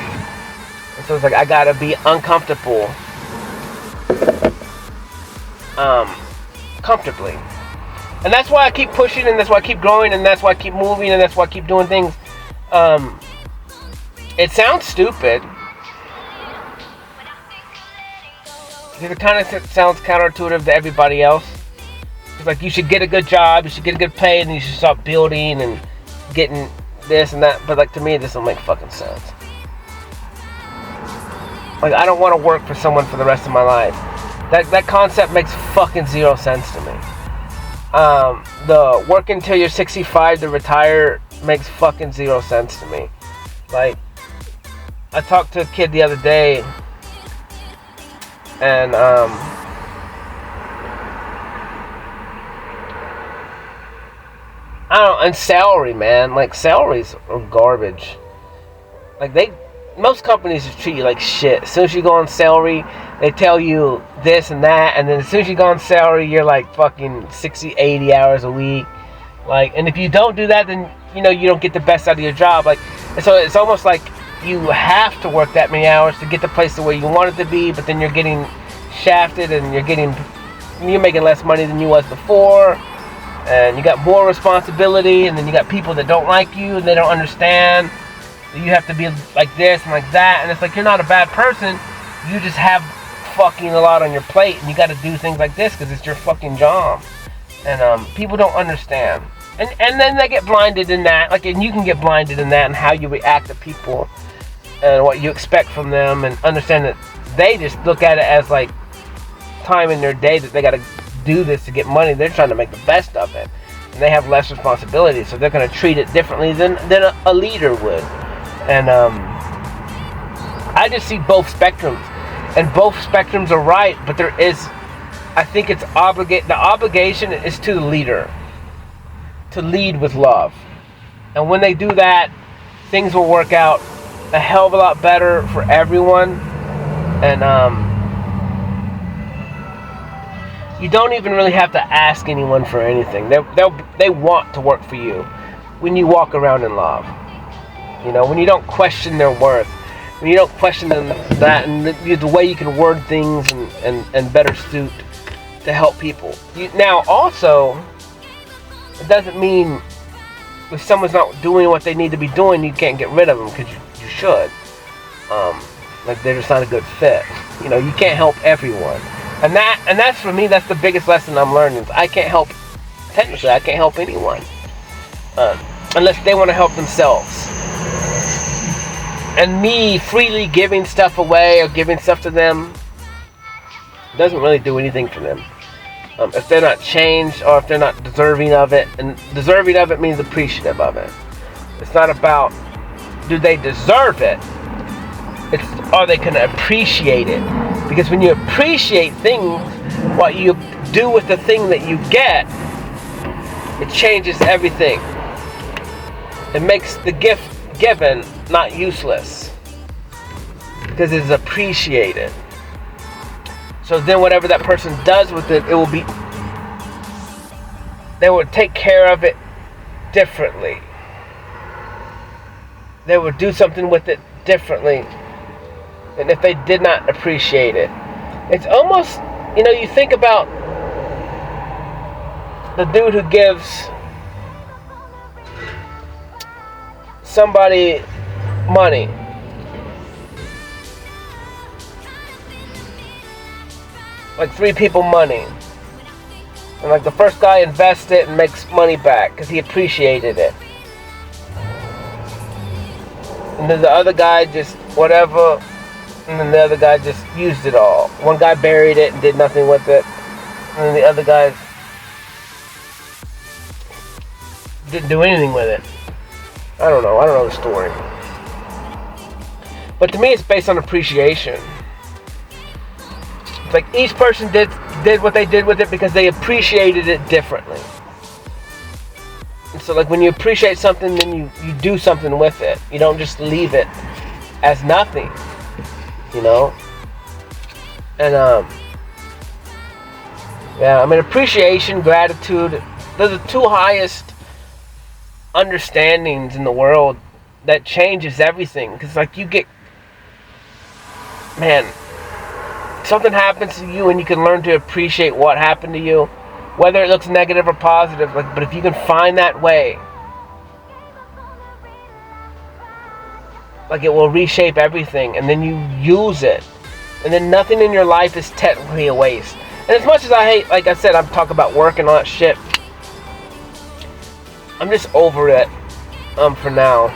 And so it's like, I gotta be uncomfortable comfortably. And that's why I keep pushing, and that's why I keep growing, and that's why I keep moving, and that's why I keep doing things. It sounds stupid, because it kind of sounds counterintuitive to everybody else. It's like, you should get a good job, you should get a good pay, and then you should start building and getting this and that. But, like, to me, this don't make fucking sense. Like, I don't want to work for someone for the rest of my life. That concept makes fucking zero sense to me. The work until you're 65 to retire makes fucking zero sense to me. Like, I talked to a kid the other day, and I don't know, and salary, man. Like, salaries are garbage. Like, most companies just treat you like shit. As soon as you go on salary, they tell you this and that, and then as soon as you go on salary, you're like fucking 60, 80 hours a week. Like, and if you don't do that, then, you know, you don't get the best out of your job. Like, and so it's almost like you have to work that many hours to get the place to where you want it to be, but then you're getting shafted, and you're making less money than you was before, and you got more responsibility, and then you got people that don't like you, and they don't understand. You have to be like this and like that, and it's like, you're not a bad person, you just have fucking a lot on your plate, and you got to do things like this because it's your fucking job. And people don't understand, and then they get blinded in that, like, and you can get blinded in that, and how you react to people, and what you expect from them, and understand that they just look at it as like time in their day that they got to do this to get money. They're trying to make the best of it, and they have less responsibility, so they're going to treat it differently than a leader would. And I just see both spectrums, and both spectrums are right, but there is, I think it's the obligation is to the leader to lead with love, and when they do that, things will work out a hell of a lot better for everyone. And you don't even really have to ask anyone for anything. They want to work for you when you walk around in love. You know, when you don't question their worth, when you don't question them that, and the way you can word things and better suit to help people. Now, also, it doesn't mean if someone's not doing what they need to be doing, you can't get rid of them, because you should. Like they're just not a good fit. You know, you can't help everyone. And that's for me, that's the biggest lesson I'm learning. Technically, I can't help anyone. Unless they want to help themselves. And me freely giving stuff away or giving stuff to them doesn't really do anything for them. If they're not changed, or if they're not deserving of it, and deserving of it means appreciative of it. It's not about do they deserve it. It's are they going to appreciate it? Because when you appreciate things, what you do with the thing that you get, it changes everything. It makes the gift given not useless, because it's appreciated. So then whatever that person does with it, they will take care of it differently. They would do something with it differently than if they did not appreciate it. It's almost, you think about the dude who gives somebody money. Like 3 people money. And like the first guy invests it and makes money back because he appreciated it. And then the other guy just whatever, and then the other guy just used it all. One guy buried it and did nothing with it, and then the other guy didn't do anything with it. I don't know the story. But to me, it's based on appreciation. It's like each person did what they did with it because they appreciated it differently. And so like when you appreciate something, then you do something with it. You don't just leave it as nothing, And appreciation, gratitude, those are 2 highest understandings in the world that changes everything. Because like something happens to you and you can learn to appreciate what happened to you, whether it looks negative or positive. But if you can find that way, like it will reshape everything, and then you use it, and then nothing in your life is technically a waste. And as much as I hate, like I said, I'm talking about work and all that shit, I'm just over it for now.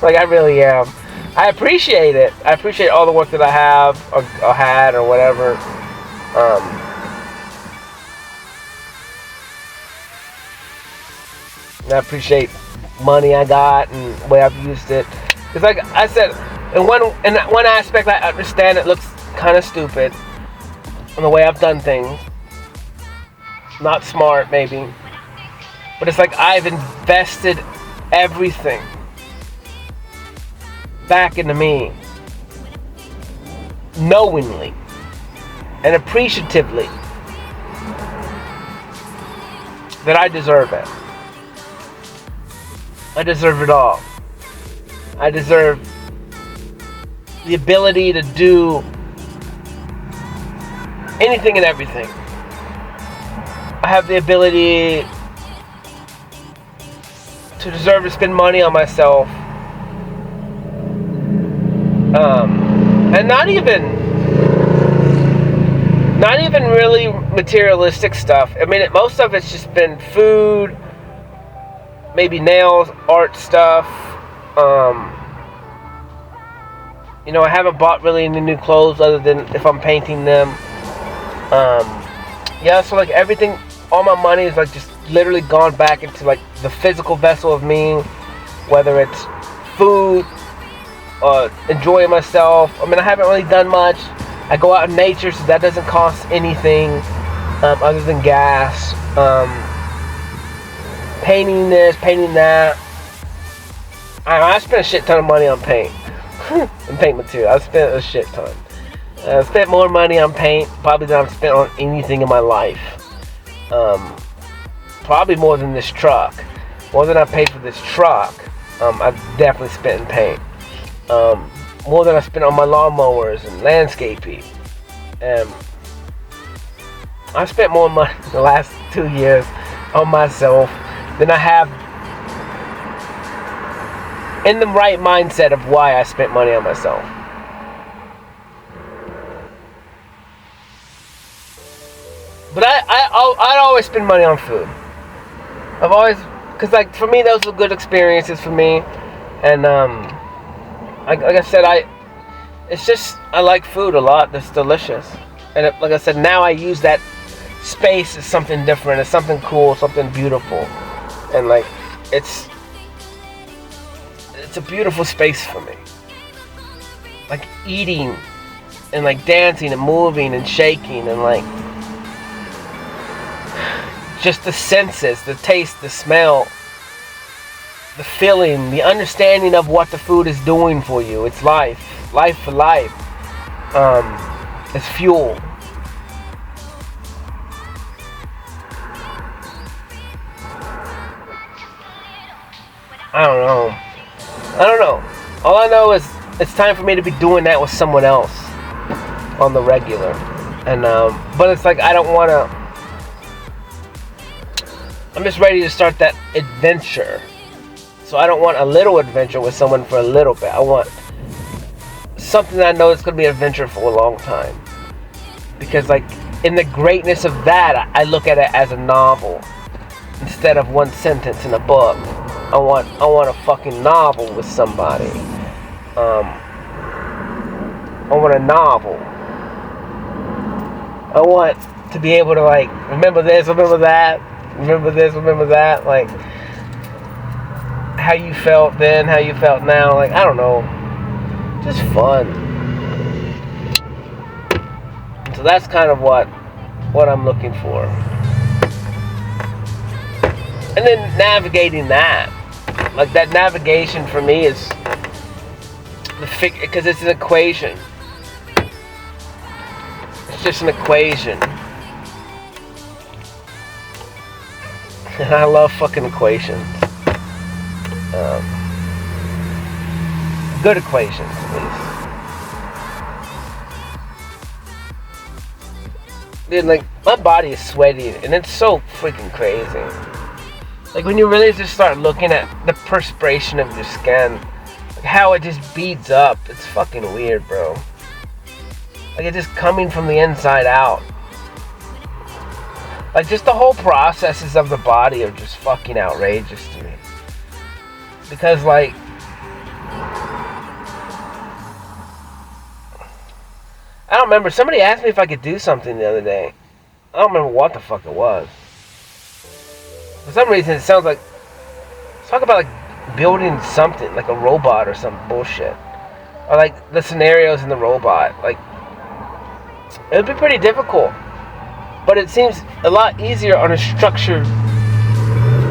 Like I really am. I appreciate it. I appreciate all the work that I have or had or whatever. And I appreciate money I got and the way I've used it. Because like I said, in one aspect I understand it looks kind of stupid in the way I've done things. Not smart maybe. But it's like I've invested everything back into me, knowingly and appreciatively, that I deserve it. I deserve it all. I deserve the ability to do anything and everything. I have the ability to deserve to spend money on myself. And not even really materialistic stuff. I mean, most of it's just been food, maybe nails, art stuff, You know, I haven't bought really any new clothes other than if I'm painting them. Yeah, so like everything, all my money is like just literally gone back into like the physical vessel of me, whether it's food, enjoying myself. I mean, I haven't really done much. I go out in nature, so that doesn't cost anything other than gas. Painting this, painting that. I spent a shit ton of money on paint. And paint material. I spent a shit ton. I spent more money on paint probably than I've spent on anything in my life. Probably more than this truck. More than I paid for this truck. I've definitely spent in paint. More than I spent on my lawnmowers and landscaping. I spent more money in the last 2 years on myself than I have in the right mindset of why I spent money on myself. But I'd always spend money on food. I've always, because like for me those were good experiences for me, and like I said, it's just I like food a lot. It's delicious, and like I said, now I use that space as something different, as something cool, something beautiful, and like it's a beautiful space for me. Like eating and like dancing and moving and shaking and like just the senses, the taste, the smell, the feeling, the understanding of what the food is doing for you. It's life for life. It's fuel. I don't know. All I know is it's time for me to be doing that with someone else on the regular. And but it's like I don't want to. I'm just ready to start that adventure. So I don't want a little adventure with someone for a little bit. I want something that I know is going to be an adventure for a long time. Because like in the greatness of that, I look at it as a novel instead of one sentence in a book. I want a fucking novel with somebody. I want a novel. I want to be able to like remember this, remember that, remember this, remember that, like how you felt then, how you felt now, like I don't know, just fun. So that's kind of what I'm looking for. And then navigating that, like that navigation for me is because it's an equation. It's just an equation. And I love fucking equations. Good equations, at least. Dude, like, my body is sweaty, and it's so freaking crazy. Like, when you really just start looking at the perspiration of your skin, like how it just beads up, it's fucking weird, bro. Like, it's just coming from the inside out. Like, just the whole processes of the body are just fucking outrageous to me. Because, like, I don't remember. Somebody asked me if I could do something the other day. I don't remember what the fuck it was. For some reason, it sounds like... Talk about, like, building something, like a robot or some bullshit. Or, like, the scenarios in the robot. Like, it would be pretty difficult. But it seems a lot easier on a structured...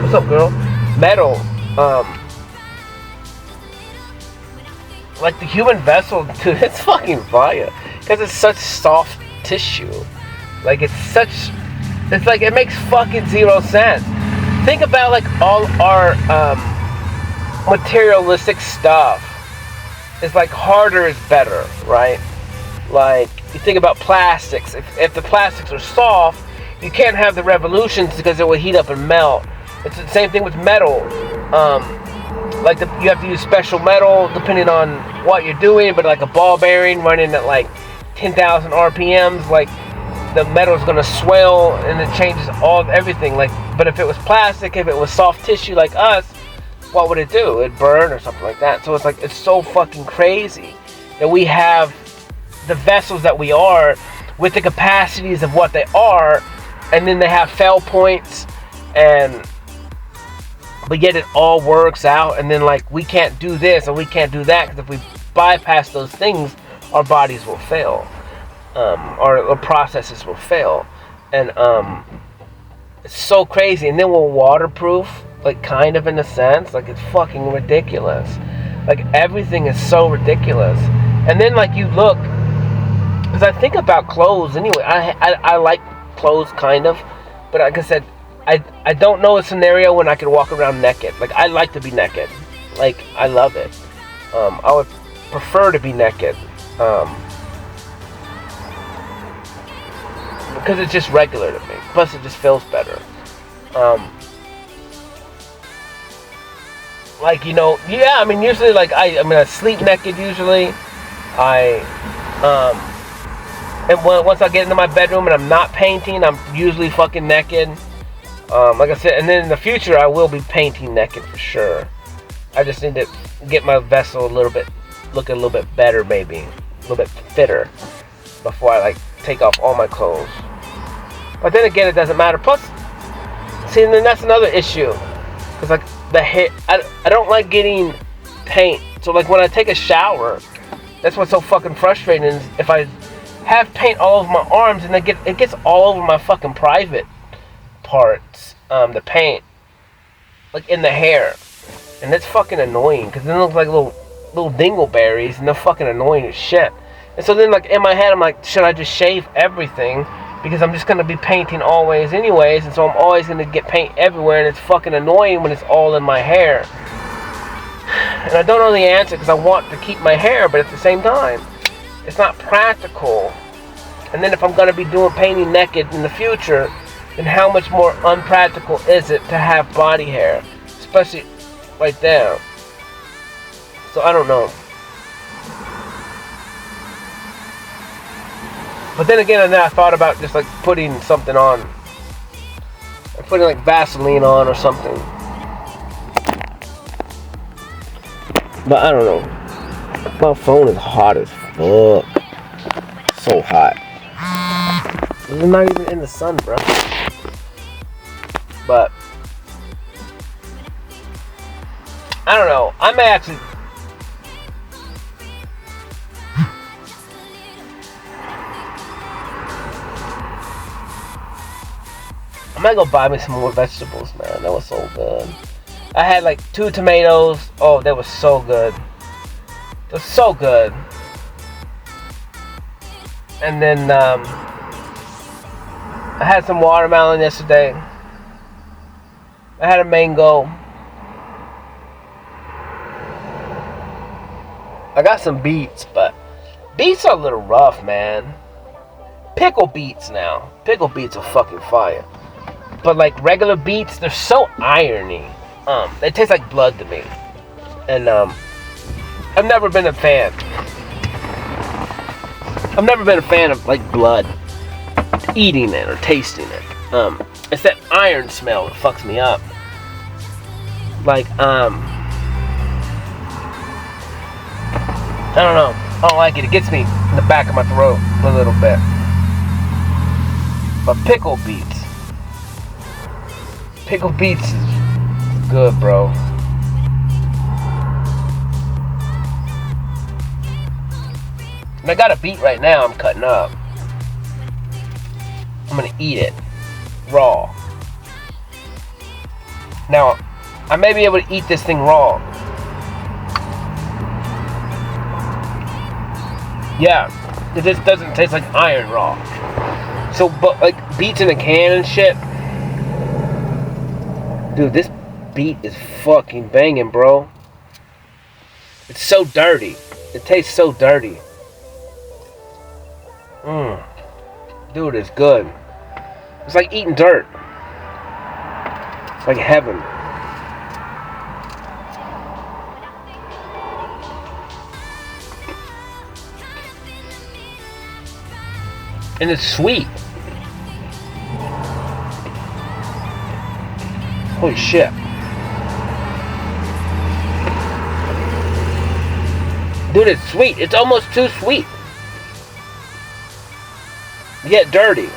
What's up, girl? Metal. Like the human vessel, dude, it's fucking fire. Because it's such soft tissue. Like, it's like, it makes fucking zero sense. Think about, like, all our materialistic stuff. It's like harder is better, right? Like, you think about plastics. If the plastics are soft, you can't have the revolutions because it will heat up and melt. It's the same thing with metal. Like, you have to use special metal depending on what you're doing, but like a ball bearing running at like 10,000 RPMs, like the metal's gonna swell and it changes everything. Like, but if it was plastic, if it was soft tissue like us, what would it do? It'd burn or something like that. So it's like, it's so fucking crazy. that we have the vessels that we are with the capacities of what they are, and then they have fail points, but yet it all works out, and then like we can't do this and we can't do that because if we bypass those things, our bodies will fail, our processes will fail, and it's so crazy. And then we're waterproof, like kind of in a sense, like it's fucking ridiculous. Like everything is so ridiculous. And then like you look, because I think about clothes anyway. I like clothes kind of, but like I said, I don't know a scenario when I could walk around naked. Like I like to be naked. Like I love it. I would prefer to be naked. Because it's just regular to me. Plus it just feels better. Like, you know, yeah, I mean usually like I sleep naked usually. And once I get into my bedroom and I'm not painting, I'm usually fucking naked. Like I said, and then in the future I will be painting naked for sure. I just need to get my vessel look a little bit better, maybe a little bit fitter before I like take off all my clothes. But then again, it doesn't matter. Plus, see, and then that's another issue, because like the hair, I don't like getting paint. So like when I take a shower, that's what's so fucking frustrating. Is if I have paint all over my arms and it gets all over my fucking private parts, the paint, like in the hair, and it's fucking annoying because then it looks like little dingleberries, and they're fucking annoying as shit. And so then like in my head I'm like, should I just shave everything, because I'm just gonna be painting always anyways, and so I'm always gonna get paint everywhere, and it's fucking annoying when it's all in my hair. And I don't know the answer because I want to keep my hair, but at the same time it's not practical. And then if I'm gonna be doing painting naked in the future, then how much more unpractical is it to have body hair, especially right there? So I don't know. But then again, and then I thought about just like putting something on, or putting like Vaseline on or something. But I don't know. My phone is hot as fuck. So hot. It's not even in the sun, bro. But I don't know. I may actually. I might go buy me some more vegetables, man. That was so good. I had like 2 tomatoes. Oh, that was so good. It was so good. And then I had some watermelon yesterday. I had a mango. I got some beets, but beets are a little rough, man. Pickle beets now. Pickle beets are fucking fire. But like regular beets, they're so irony. They taste like blood to me. And I've never been a fan. I've never been a fan of like blood. Eating it or tasting it. It's that iron smell that fucks me up. Like I don't know. I don't like it. It gets me in the back of my throat a little bit. But pickle beets. Pickle beets is good, bro. And I got a beet right now I'm cutting up. I'm gonna eat it raw. Now, I may be able to eat this thing raw. Yeah, this doesn't taste like iron raw. So, but like beets in a can and shit. Dude, this beet is fucking banging, bro. It's so dirty. It tastes so dirty. Dude, it's good. It's like eating dirt. It's like heaven. And it's sweet. Holy shit. Dude, it's sweet. It's almost too sweet. Yet dirty.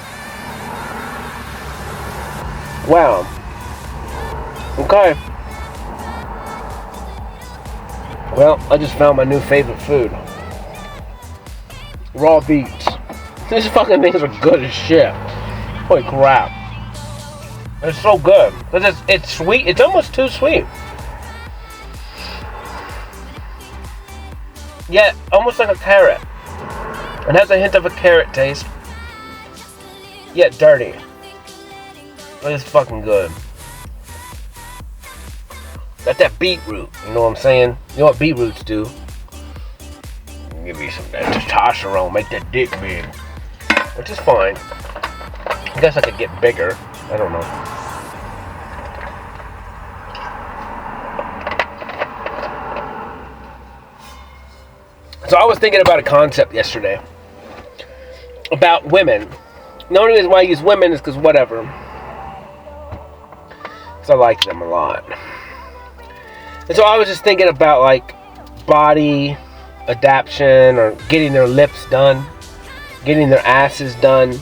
Wow. Okay. Well, I just found my new favorite food. Raw beets. These fucking things are good as shit. Holy crap. It's so good. Because it's sweet. It's almost too sweet. Yeah, almost like a carrot. It has a hint of a carrot taste. Yet dirty. It's fucking good. Got that beetroot. You know what I'm saying? You know what beetroots do? Give me some of that testosterone. Make that dick big. Which is fine. I guess I could get bigger. I don't know. So I was thinking about a concept yesterday about women. The only reason why I use women is because whatever. Because I like them a lot. And so I was just thinking about like body adaptation or getting their lips done, getting their asses done,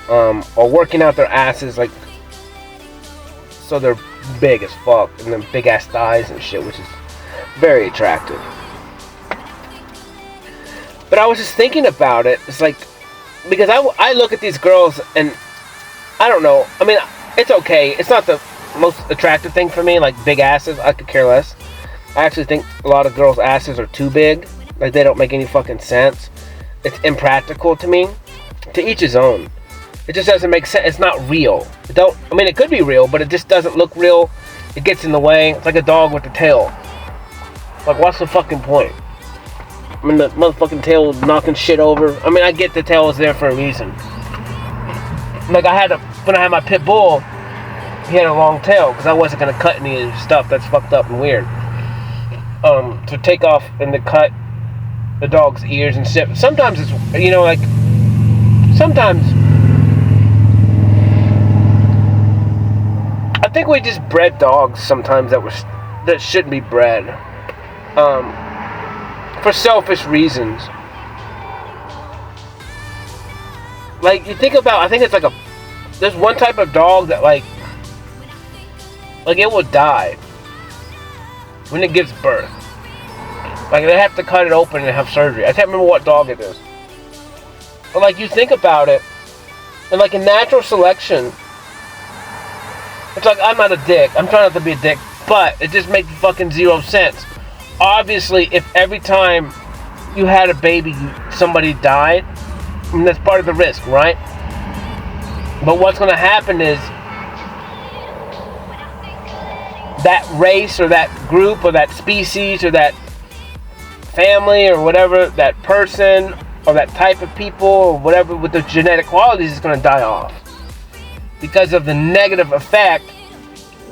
or working out their asses like so they're big as fuck and then big ass thighs and shit, which is very attractive. But I was just thinking about it. It's like, because I look at these girls and I don't know. I mean, it's okay. It's not the most attractive thing for me, like big asses. I could care less. I actually think a lot of girls' asses are too big. Like, they don't make any fucking sense. It's impractical to me. To each his own. It just doesn't make sense. It's not real. I mean, it could be real, but it just doesn't look real. It gets in the way. It's like a dog with the tail. Like, what's the fucking point? I mean, the motherfucking tail knocking shit over. I mean, I get the tail is there for a reason. Like, when I had my pit bull, he had a long tail, because I wasn't going to cut any of his stuff. That's fucked up and weird. To take off and to cut the dog's ears and shit. Sometimes it's, you know, like, sometimes I think we just bred dogs sometimes that shouldn't be bred. For selfish reasons. Like, you think about, I think it's like there's one type of dog that like it will die when it gives birth. Like, they have to cut it open and have surgery. I can't remember what dog it is. But like, you think about it, and like in natural selection, it's like, I'm not a dick. I'm trying not to be a dick, but it just makes fucking zero sense. Obviously, if every time you had a baby, somebody died, I mean, that's part of the risk, right? But what's going to happen is that race or that group or that species or that family or whatever, that person or that type of people or whatever with the genetic qualities is going to die off. Because of the negative effect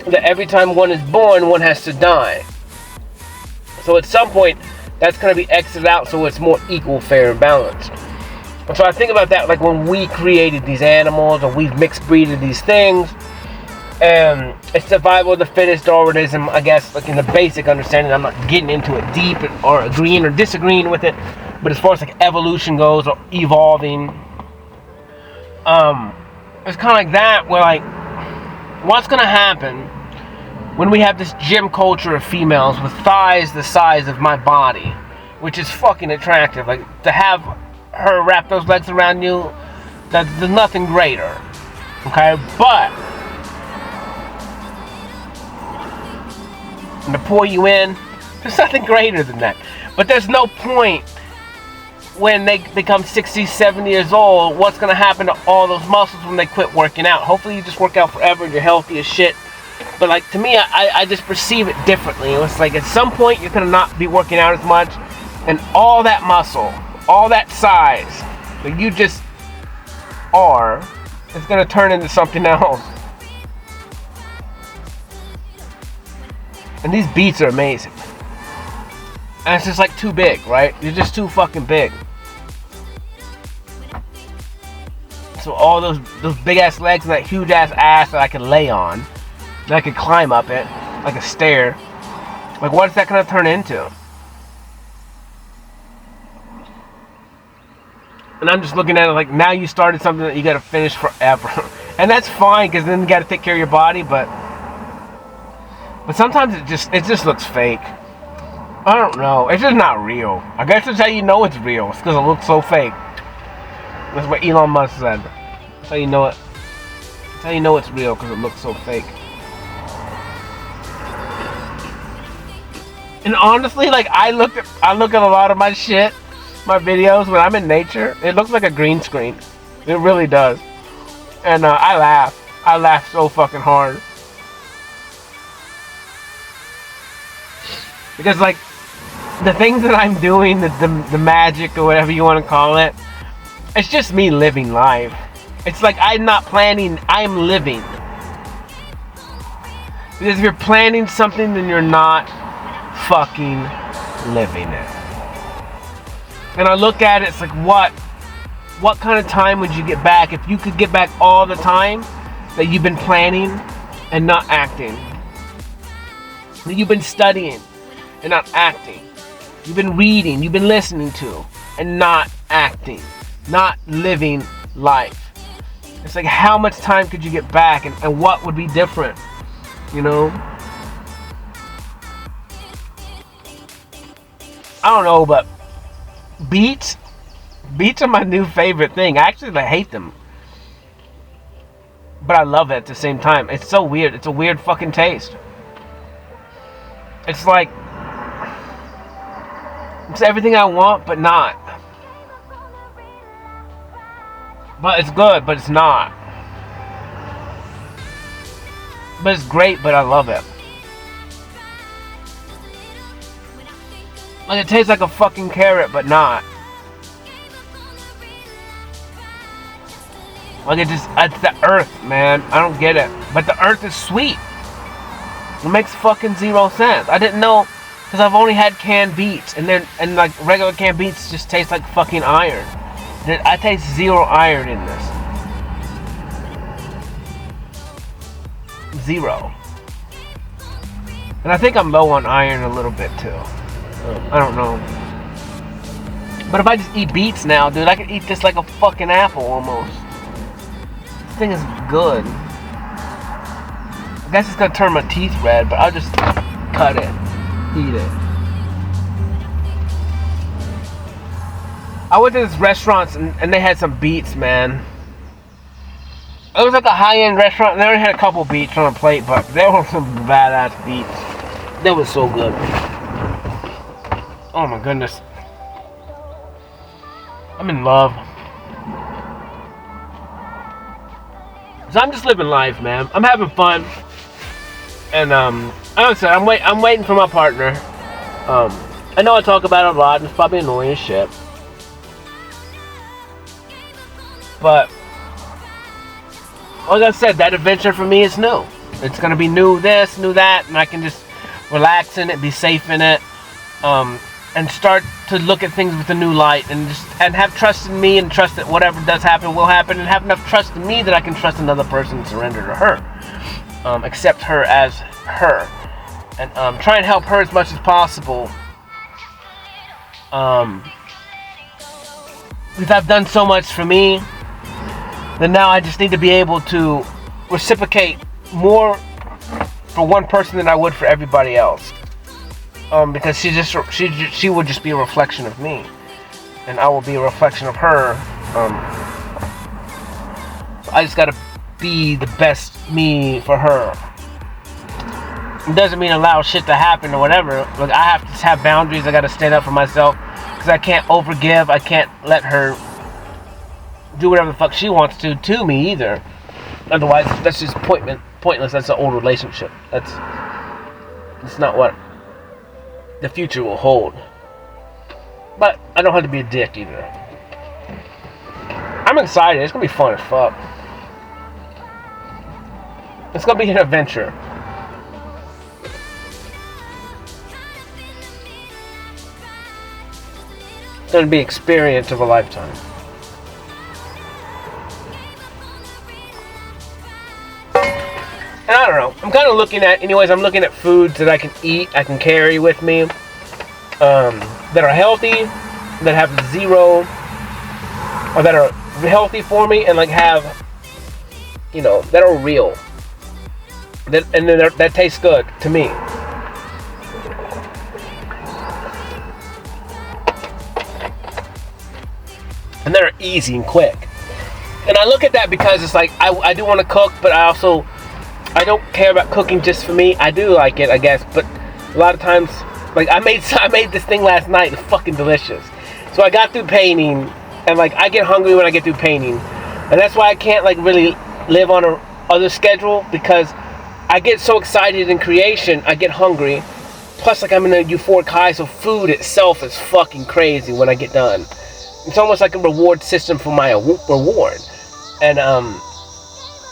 that every time one is born, one has to die. So at some point, that's going to be exited out so it's more equal, fair, and balanced. And so I think about that, like when we created these animals or we've mixed breeded these things, and it's survival of the fittest, Darwinism, I guess, like in the basic understanding. I'm not getting into it deep or agreeing or disagreeing with it, but as far as like evolution goes or evolving, it's kind of like that, where like, what's going to happen when we have this gym culture of females with thighs the size of my body, which is fucking attractive. Like, to have her wrap those legs around you, there's nothing greater. Okay? But, and to pull you in, there's nothing greater than that. But there's no point when they become 60, 70 years old, what's going to happen to all those muscles when they quit working out? Hopefully you just work out forever and you're healthy as shit. But like, to me, I just perceive it differently. It's like at some point you're going to not be working out as much, and all that muscle, all that size that you just are, is going to turn into something else. And these beats are amazing. And it's just like too big, right? You're just too fucking big. So all those big ass legs and that huge ass ass that I can lay on, that I could climb up it like a stair. Like, what's that gonna turn into? And I'm just looking at it like, now you started something that you gotta finish forever. And that's fine, because then you gotta take care of your body, but sometimes it just looks fake. I don't know. It's just not real. I guess that's how you know it's real. It's because it looks so fake. That's what Elon Musk said. That's how you know it. That's how you know it's real, because it looks so fake. And honestly, like, I look at a lot of my shit, my videos when I'm in nature. It looks like a green screen. It really does. And I laugh. I laugh so fucking hard. Because, like, the things that I'm doing, the magic or whatever you want to call it, it's just me living life. It's like I'm not planning, I'm living. Because if you're planning something, then you're not fucking living it. And I look at it, it's like, what kind of time would you get back if you could get back all the time that you've been planning and not acting? That you've been studying and not acting. You've been reading, you've been listening to, and not acting, not living life. It's like, how much time could you get back, and what would be different, you know? I don't know, but beets are my new favorite thing. Actually, I hate them, but I love it at the same time. It's so weird. It's a weird fucking taste. It's like, it's everything I want, but not. But it's good, but it's not. But it's great, but I love it. Like, it tastes like a fucking carrot, but not. Like, it's the earth, man. I don't get it. But the earth is sweet. It makes fucking zero sense. I didn't know, because I've only had canned beets, and like regular canned beets just taste like fucking iron. I taste zero iron in this. Zero. And I think I'm low on iron a little bit too. I don't know. But if I just eat beets now, dude, I could eat this like a fucking apple almost. This thing is good. I guess it's gonna turn my teeth red, but I'll just cut it. Eat it. I went to this restaurant and they had some beets, man. It was like a high-end restaurant, and they only had a couple beets on a plate, but there were some badass beets. They were so good. Oh my goodness. I'm in love. So I'm just living life, man. I'm having fun. And like I said, I'm waiting for my partner. I know I talk about it a lot, and it's probably annoying as shit. But like I said, that adventure for me is new. It's gonna be new this, new that, and I can just relax in it, be safe in it, and start to look at things with a new light, and have trust in me, and trust that whatever does happen will happen, and have enough trust in me that I can trust another person and surrender to her, accept her as her, and try and help her as much as possible. Because I've done so much for me, then now I just need to be able to reciprocate more for one person than I would for everybody else. Because she would just be a reflection of me, and I will be a reflection of her. I just gotta be the best me for her. It doesn't mean allow shit to happen or whatever. Like, I have to have boundaries. I gotta stand up for myself, because I can't overgive. I can't let her do whatever the fuck she wants to me either. Otherwise, that's just pointless. That's an old relationship. That's not what the future will hold. But I don't have to be a dick either. I'm excited. It's gonna be fun as fuck. It's gonna be an adventure. It's gonna be an experience of a lifetime. And I don't know. I'm kind of looking at foods that I can eat, I can carry with me, that are healthy, that have zero or that are healthy for me, and like have, you know, that are real. That tastes good to me. And they're easy and quick. And I look at that because it's like I do want to cook, but I don't care about cooking just for me. I do like it, I guess, but a lot of times, like I made this thing last night. It's fucking delicious. So I got through painting, and like I get hungry when I get through painting, and that's why I can't like really live on a other schedule, because I get so excited in creation, I get hungry. Plus, like I'm in a euphoric high, so food itself is fucking crazy when I get done. It's almost like a reward system for my reward. And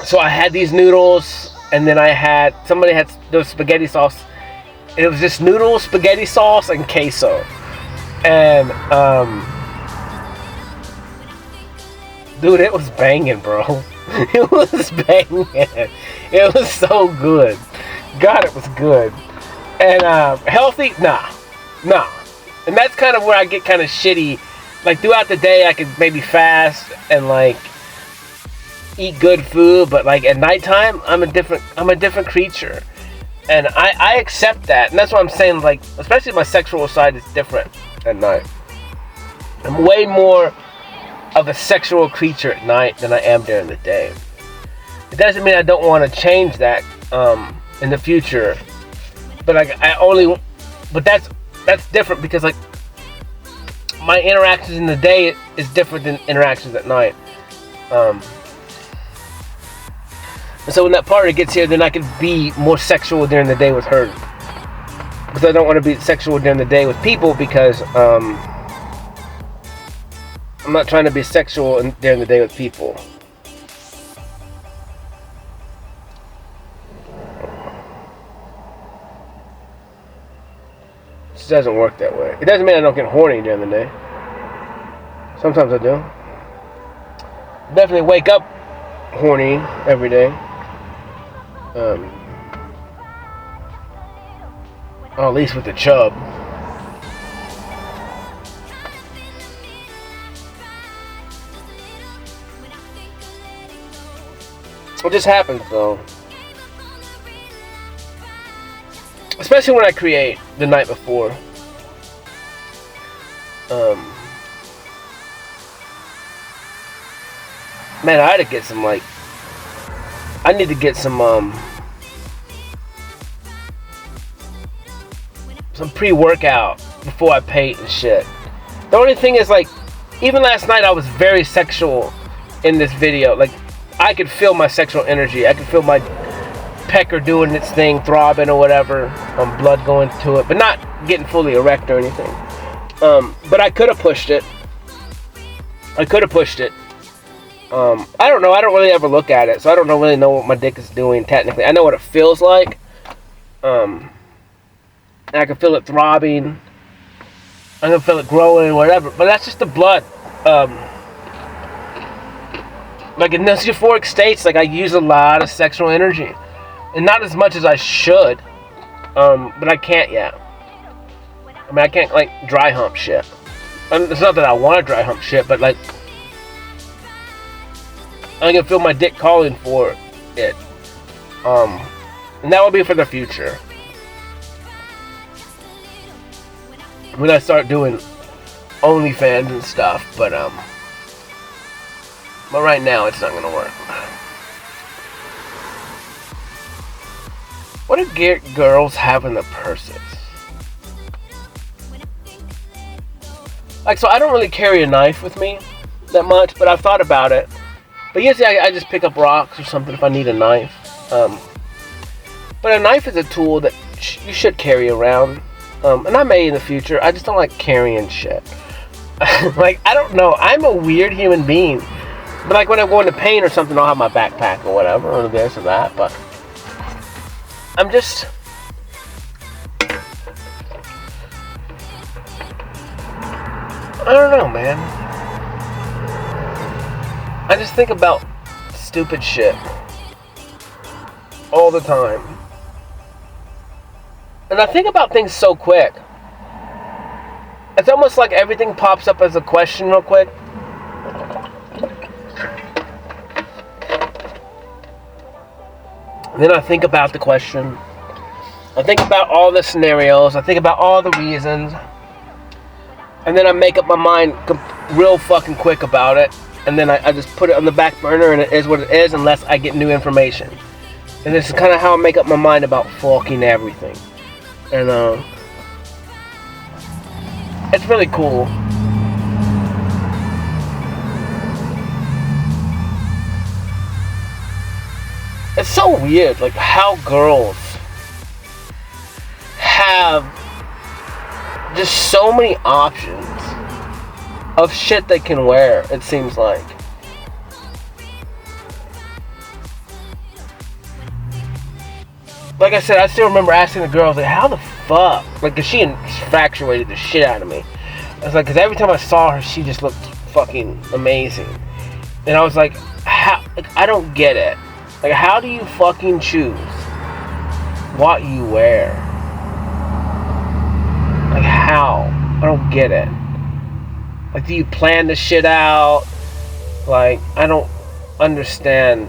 so I had these noodles, and then somebody had the spaghetti sauce. It was just noodles, spaghetti sauce, and queso. And dude, it was banging, bro. It was banging. It was so good. God, it was good. And healthy? Nah. And that's kind of where I get kind of shitty. Like throughout the day, I could maybe fast and like eat good food, but like at nighttime, I'm a different creature, and I accept that. And that's what I'm saying. Like, especially my sexual side is different at night. I'm way more of a sexual creature at night than I am during the day. It doesn't mean I don't want to change that in the future, but like but that's different, because like my interactions in the day is different than interactions at night. And so when that partner gets here, then I can be more sexual during the day with her, because I don't want to be sexual during the day with people, because I'm not trying to be sexual during the day with people. It doesn't work that way. It doesn't mean I don't get horny during the day. Sometimes I do. Definitely wake up horny every day. Or at least with the chub. It just happens though. Especially when I create the night before. Man, I had to get some like. I need to get some pre-workout before I paint and shit. The only thing is, like, even last night I was very sexual in this video. Like, I could feel my sexual energy. I could feel my pecker doing its thing, throbbing or whatever, blood going to it, but not getting fully erect or anything. But I could have pushed it. I don't know. I don't really ever look at it, so I don't really know what my dick is doing technically. I know what it feels like. And I can feel it throbbing. I can feel it growing, whatever. But that's just the blood. Like in those euphoric states, like I use a lot of sexual energy, and not as much as I should. But I can't yet. I mean, I can't like dry hump shit. It's not that I want to dry hump shit, but like I can feel my dick calling for it. And that will be for the future. When I start doing OnlyFans and stuff, but right now it's not gonna work. What do girls have in their purses? Like, so I don't really carry a knife with me that much, but I've thought about it. But usually I just pick up rocks or something if I need a knife. But a knife is a tool that you should carry around. And I may in the future. I just don't like carrying shit. Like, I don't know. I'm a weird human being. But like when I'm going to paint or something, I'll have my backpack or whatever, or this or that. But I'm just... I don't know, man. I just think about stupid shit all the time. And I think about things so quick. It's almost like everything pops up as a question real quick. Then I think about the question. I think about all the scenarios. I think about all the reasons. And then I make up my mind real fucking quick about it. And then I just put it on the back burner, and it is what it is unless I get new information. And this is kind of how I make up my mind about fucking everything. And it's really cool. It's so weird, like how girls have just so many options of shit they can wear, it seems like. Like I said, I still remember asking the girls, like, how the fuck? Like, cause she infatuated the shit out of me. I was like, cause every time I saw her, she just looked fucking amazing. And I was like, how? Like, I don't get it. Like, how do you fucking choose what you wear? Like, how? I don't get it. Like, do you plan this shit out? Like, I don't understand.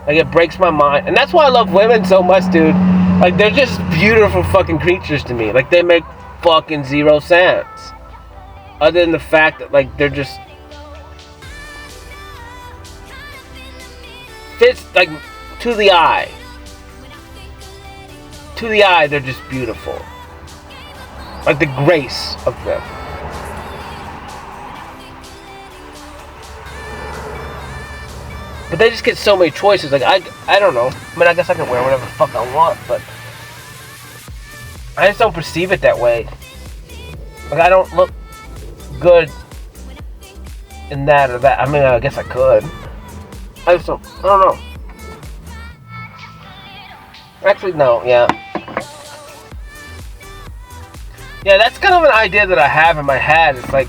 Like, it breaks my mind. And that's why I love women so much, dude. Like, they're just beautiful fucking creatures to me. Like, they make fucking zero sense. Other than the fact that, like, they're just... fits, like, to the eye. To the eye, they're just beautiful. Like, the grace of them. But they just get so many choices. Like, I don't know. I mean, I guess I can wear whatever the fuck I want, but I just don't perceive it that way. Like, I don't look good in that or that. I mean, I guess I could. I don't know. Actually, no, yeah. Yeah, that's kind of an idea that I have in my head. It's like,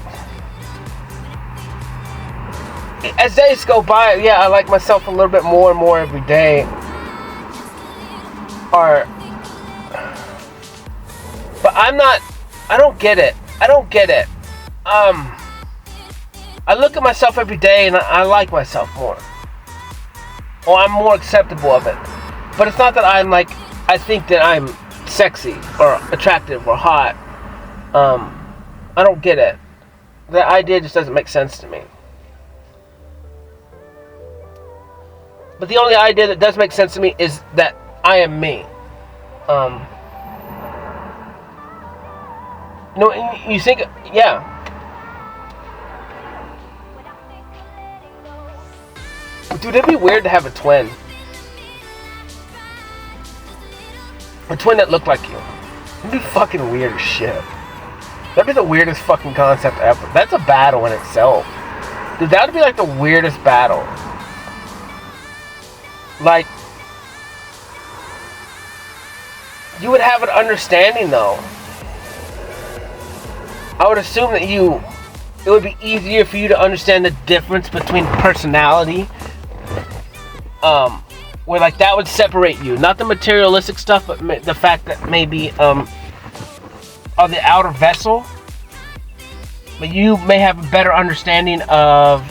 as days go by, yeah, I like myself a little bit more and more every day. But I don't get it. I look at myself every day and I like myself more. Or I'm more acceptable of it. But it's not that I'm like, I think that I'm sexy or attractive or hot. I don't get it. The idea just doesn't make sense to me. But the only idea that does make sense to me is that I am me. You think, yeah. Dude, it'd be weird to have a twin. A twin that looked like you. It'd be fucking weird as shit. That'd be the weirdest fucking concept ever. That's a battle in itself. Dude, that would be like the weirdest battle. Like, you would have an understanding though. I would assume that it would be easier for you to understand the difference between personality. Where like that would separate you. Not the materialistic stuff, but the fact that maybe of the outer vessel. But you may have a better understanding of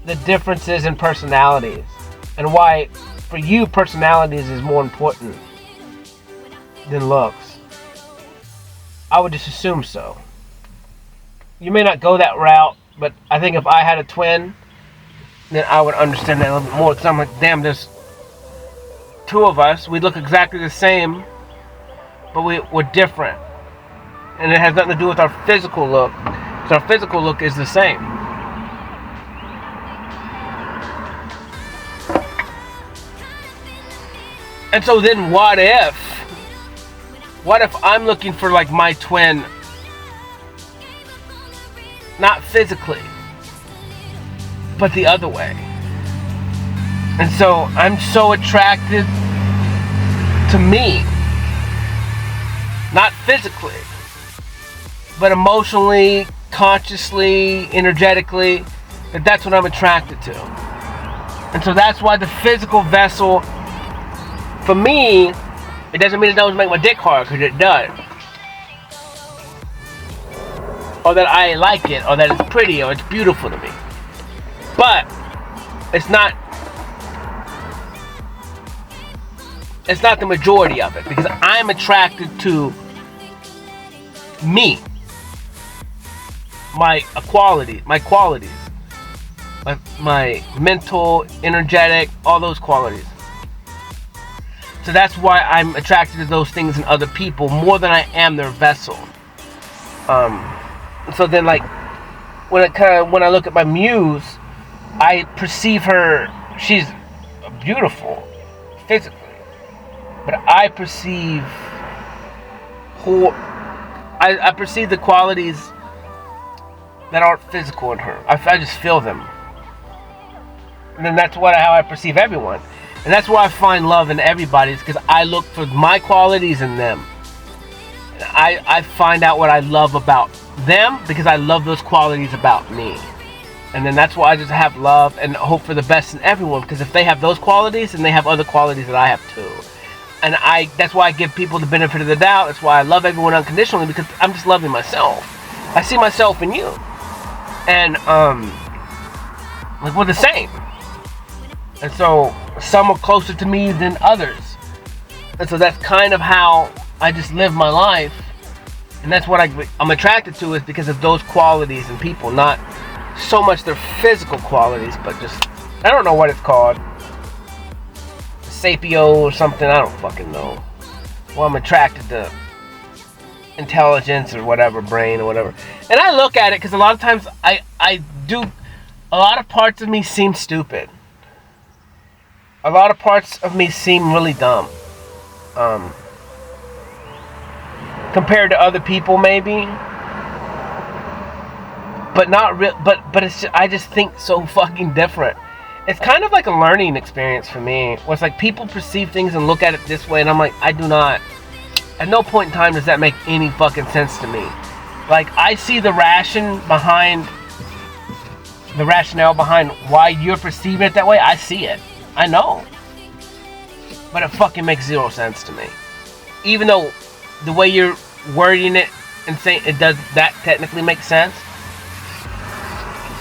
the differences in personalities. And why, for you, personalities is more important than looks. I would just assume so. You may not go that route, but I think if I had a twin, then I would understand that a little bit more. Because I'm like, damn, there's two of us. We look exactly the same, but we're different. And it has nothing to do with our physical look. Because our physical look is the same. And so then what if I'm looking for like my twin, not physically, but the other way. And so I'm so attracted to me, not physically, but emotionally, consciously, energetically, that's what I'm attracted to. And so that's why the physical vessel, for me, it doesn't mean it doesn't make my dick hard, because it does. Or that I like it, or that it's pretty, or it's beautiful to me. But it's not it's not the majority of it, because I'm attracted to me, my qualities, my mental, energetic, all those qualities. So that's why I'm attracted to those things in other people more than I am their vessel. So then, like, when I look at my muse, I perceive her. She's beautiful physically, but I perceive who. I perceive the qualities that aren't physical in her. I just feel them, and then that's how I perceive everyone. And that's why I find love in everybody, is because I look for my qualities in them. And I find out what I love about them because I love those qualities about me. And then that's why I just have love and hope for the best in everyone, because if they have those qualities, then they have other qualities that I have too. And that's why I give people the benefit of the doubt. That's why I love everyone unconditionally, because I'm just loving myself. I see myself in you. And like, we're the same. And so some are closer to me than others. And so that's kind of how I just live my life. And that's what I'm attracted to, is because of those qualities in people. Not so much their physical qualities, but just, I don't know what it's called. Sapio or something, I don't fucking know. Well, I'm attracted to intelligence or whatever, brain or whatever. And I look at it because a lot of times I do, a lot of parts of me seem stupid. A lot of parts of me seem really dumb. Compared to other people, maybe. But not real. But it's just, I just think so fucking different. It's kind of like a learning experience for me. Where it's like people perceive things and look at it this way, and I'm like, I do not. At no point in time does that make any fucking sense to me. Like, I see the rationale behind why you're perceiving it that way. I see it. I know. But it fucking makes zero sense to me. Even though the way you're wording it and saying it does, that technically makes sense.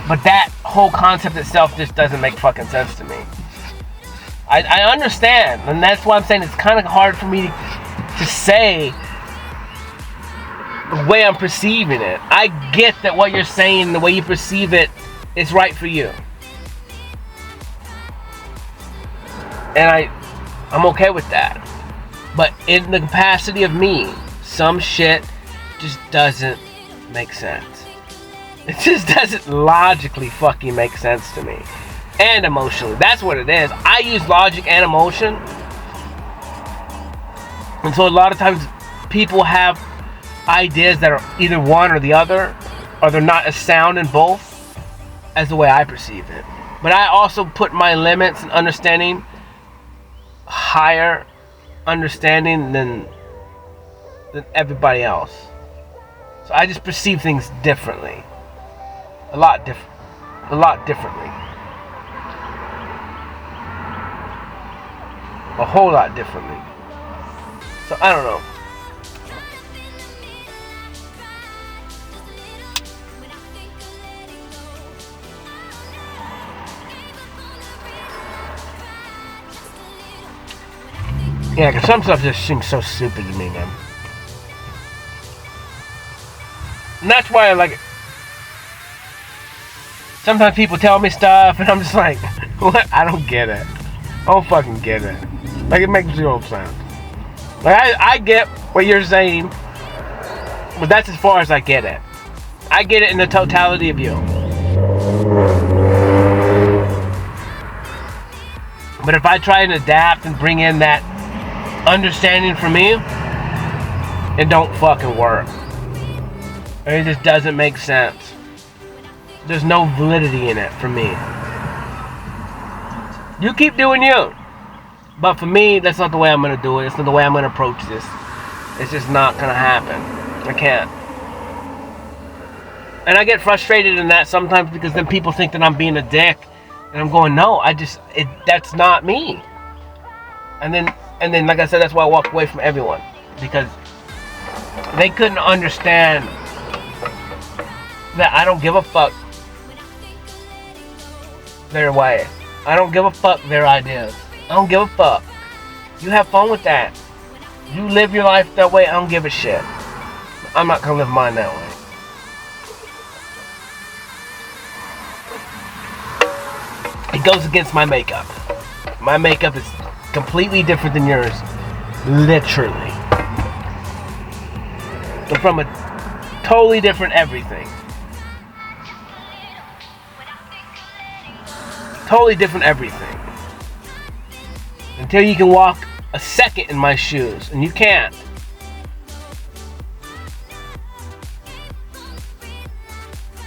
But that whole concept itself just doesn't make fucking sense to me. I understand, and that's why I'm saying it's kind of hard for me to say the way I'm perceiving it. I get that what you're saying, the way you perceive it, is right for you. And I'm okay with that. But in the capacity of me, some shit just doesn't make sense. It just doesn't logically fucking make sense to me. And emotionally. That's what it is. I use logic and emotion. And so a lot of times people have ideas that are either one or the other, or they're not as sound in both as the way I perceive it. But I also put my limits and understanding higher understanding than everybody else. So I just perceive things differently. A lot differently. A whole lot differently. So I don't know. Yeah, because some stuff just seems so stupid to me, man. And that's why I like it. Sometimes people tell me stuff, and I'm just like, what? I don't get it. I don't fucking get it. Like, it makes zero sense. Like, I get what you're saying, but that's as far as I get it. I get it in the totality of you. But if I try and adapt and bring in that understanding for me, it don't fucking work. It just doesn't make sense. There's no validity in it for me. You keep doing you. But for me, that's not the way I'm going to do it. It's not the way I'm going to approach this. It's just not going to happen. I can't. And I get frustrated in that sometimes, because then people think that I'm being a dick. And I'm going, no, that's not me. And then, like I said, that's why I walked away from everyone. Because they couldn't understand that I don't give a fuck their way. I don't give a fuck their ideas. I don't give a fuck. You have fun with that. You live your life that way, I don't give a shit. I'm not gonna live mine that way. It goes against my makeup. My makeup is completely different than yours. Literally. I'm from a totally different everything. Totally different everything. Until you can walk a second in my shoes, and you can't.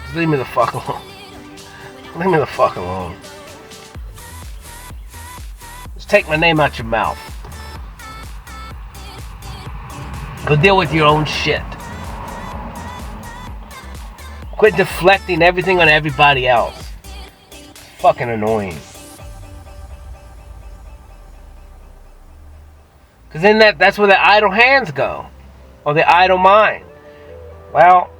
Just leave me the fuck alone. Leave me the fuck alone. Just take my name out your mouth. Go deal with your own shit. Quit deflecting everything on everybody else. It's fucking annoying. Because then that's where the idle hands go. Or the idle mind. Well,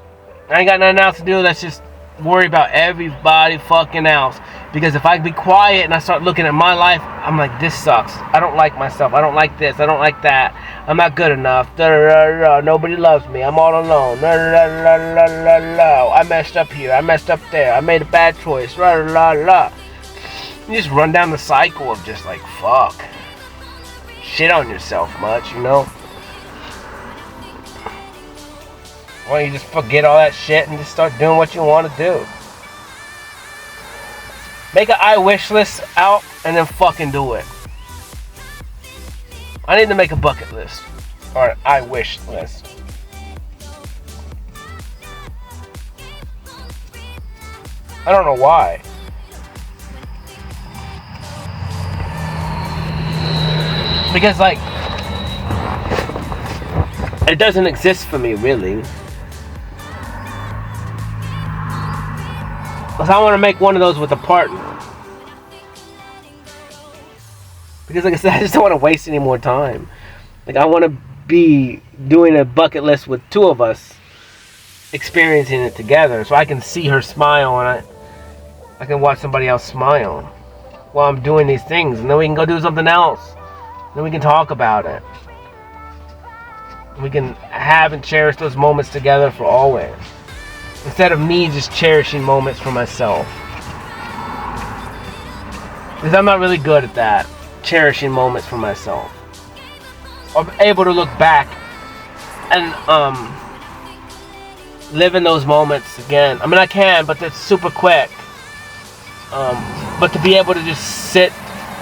I ain't got nothing else to do. Let's just worry about everybody fucking else. Because if I be quiet and I start looking at my life, I'm like, this sucks. I don't like myself. I don't like this. I don't like that. I'm not good enough. Nobody loves me. I'm all alone. I messed up here. I messed up there. I made a bad choice. You just run down the cycle of just like, fuck. Shit on yourself much, you know? Why don't you just forget all that shit and just start doing what you want to do? Make an I wish list out and then fucking do it. I need to make a bucket list. Or an I wish list. I don't know why. Because, like, it doesn't exist for me, really. Because I want to make one of those with a partner. Because, like I said, I just don't want to waste any more time. Like, I want to be doing a bucket list with two of us, experiencing it together, so I can see her smile and I can watch somebody else smile while I'm doing these things, and then we can go do something else. Then we can talk about it. We can have and cherish those moments together for always. Instead of me just cherishing moments for myself. Because I'm not really good at that. Cherishing moments for myself. I'm able to look back and live in those moments again. I mean, I can, but it's super quick. But to be able to just sit.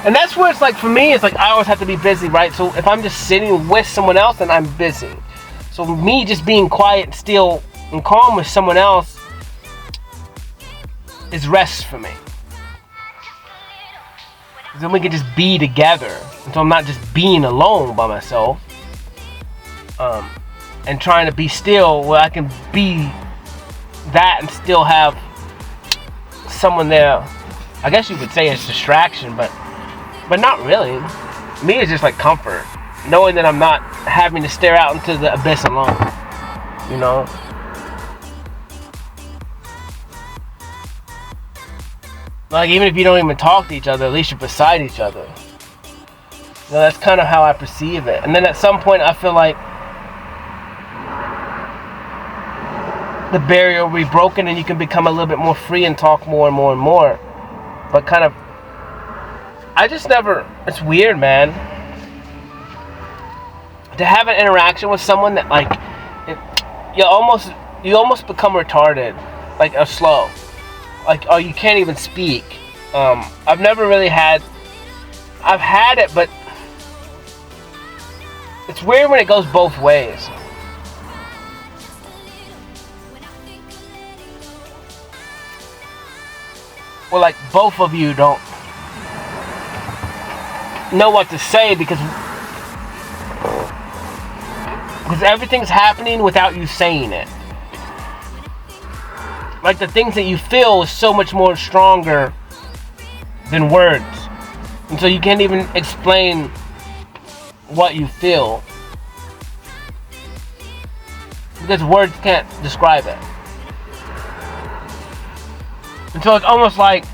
And that's where it's like, for me, it's like I always have to be busy, right? So if I'm just sitting with someone else, then I'm busy. So me just being quiet and still and calm with someone else is rest for me. Then we can just be together. And so I'm not just being alone by myself. And trying to be still where I can be that and still have someone there. I guess you could say it's distraction, but not really. Me, it's just like comfort. Knowing that I'm not having to stare out into the abyss alone. You know? Like, even if you don't even talk to each other, at least you're beside each other. You know, that's kind of how I perceive it. And then at some point, I feel like the barrier will be broken and you can become a little bit more free and talk more and more and more. But kind of, I just never, it's weird, man. To have an interaction with someone that, like, you almost become retarded, like, or slow. Like, oh, you can't even speak. I've never really had, I've had it, but it's weird when it goes both ways. Well, like, both of you don't know what to say because everything's happening without you saying it. Like, the things that you feel is so much more stronger than words. And so you can't even explain what you feel. Because words can't describe it. And so it's almost like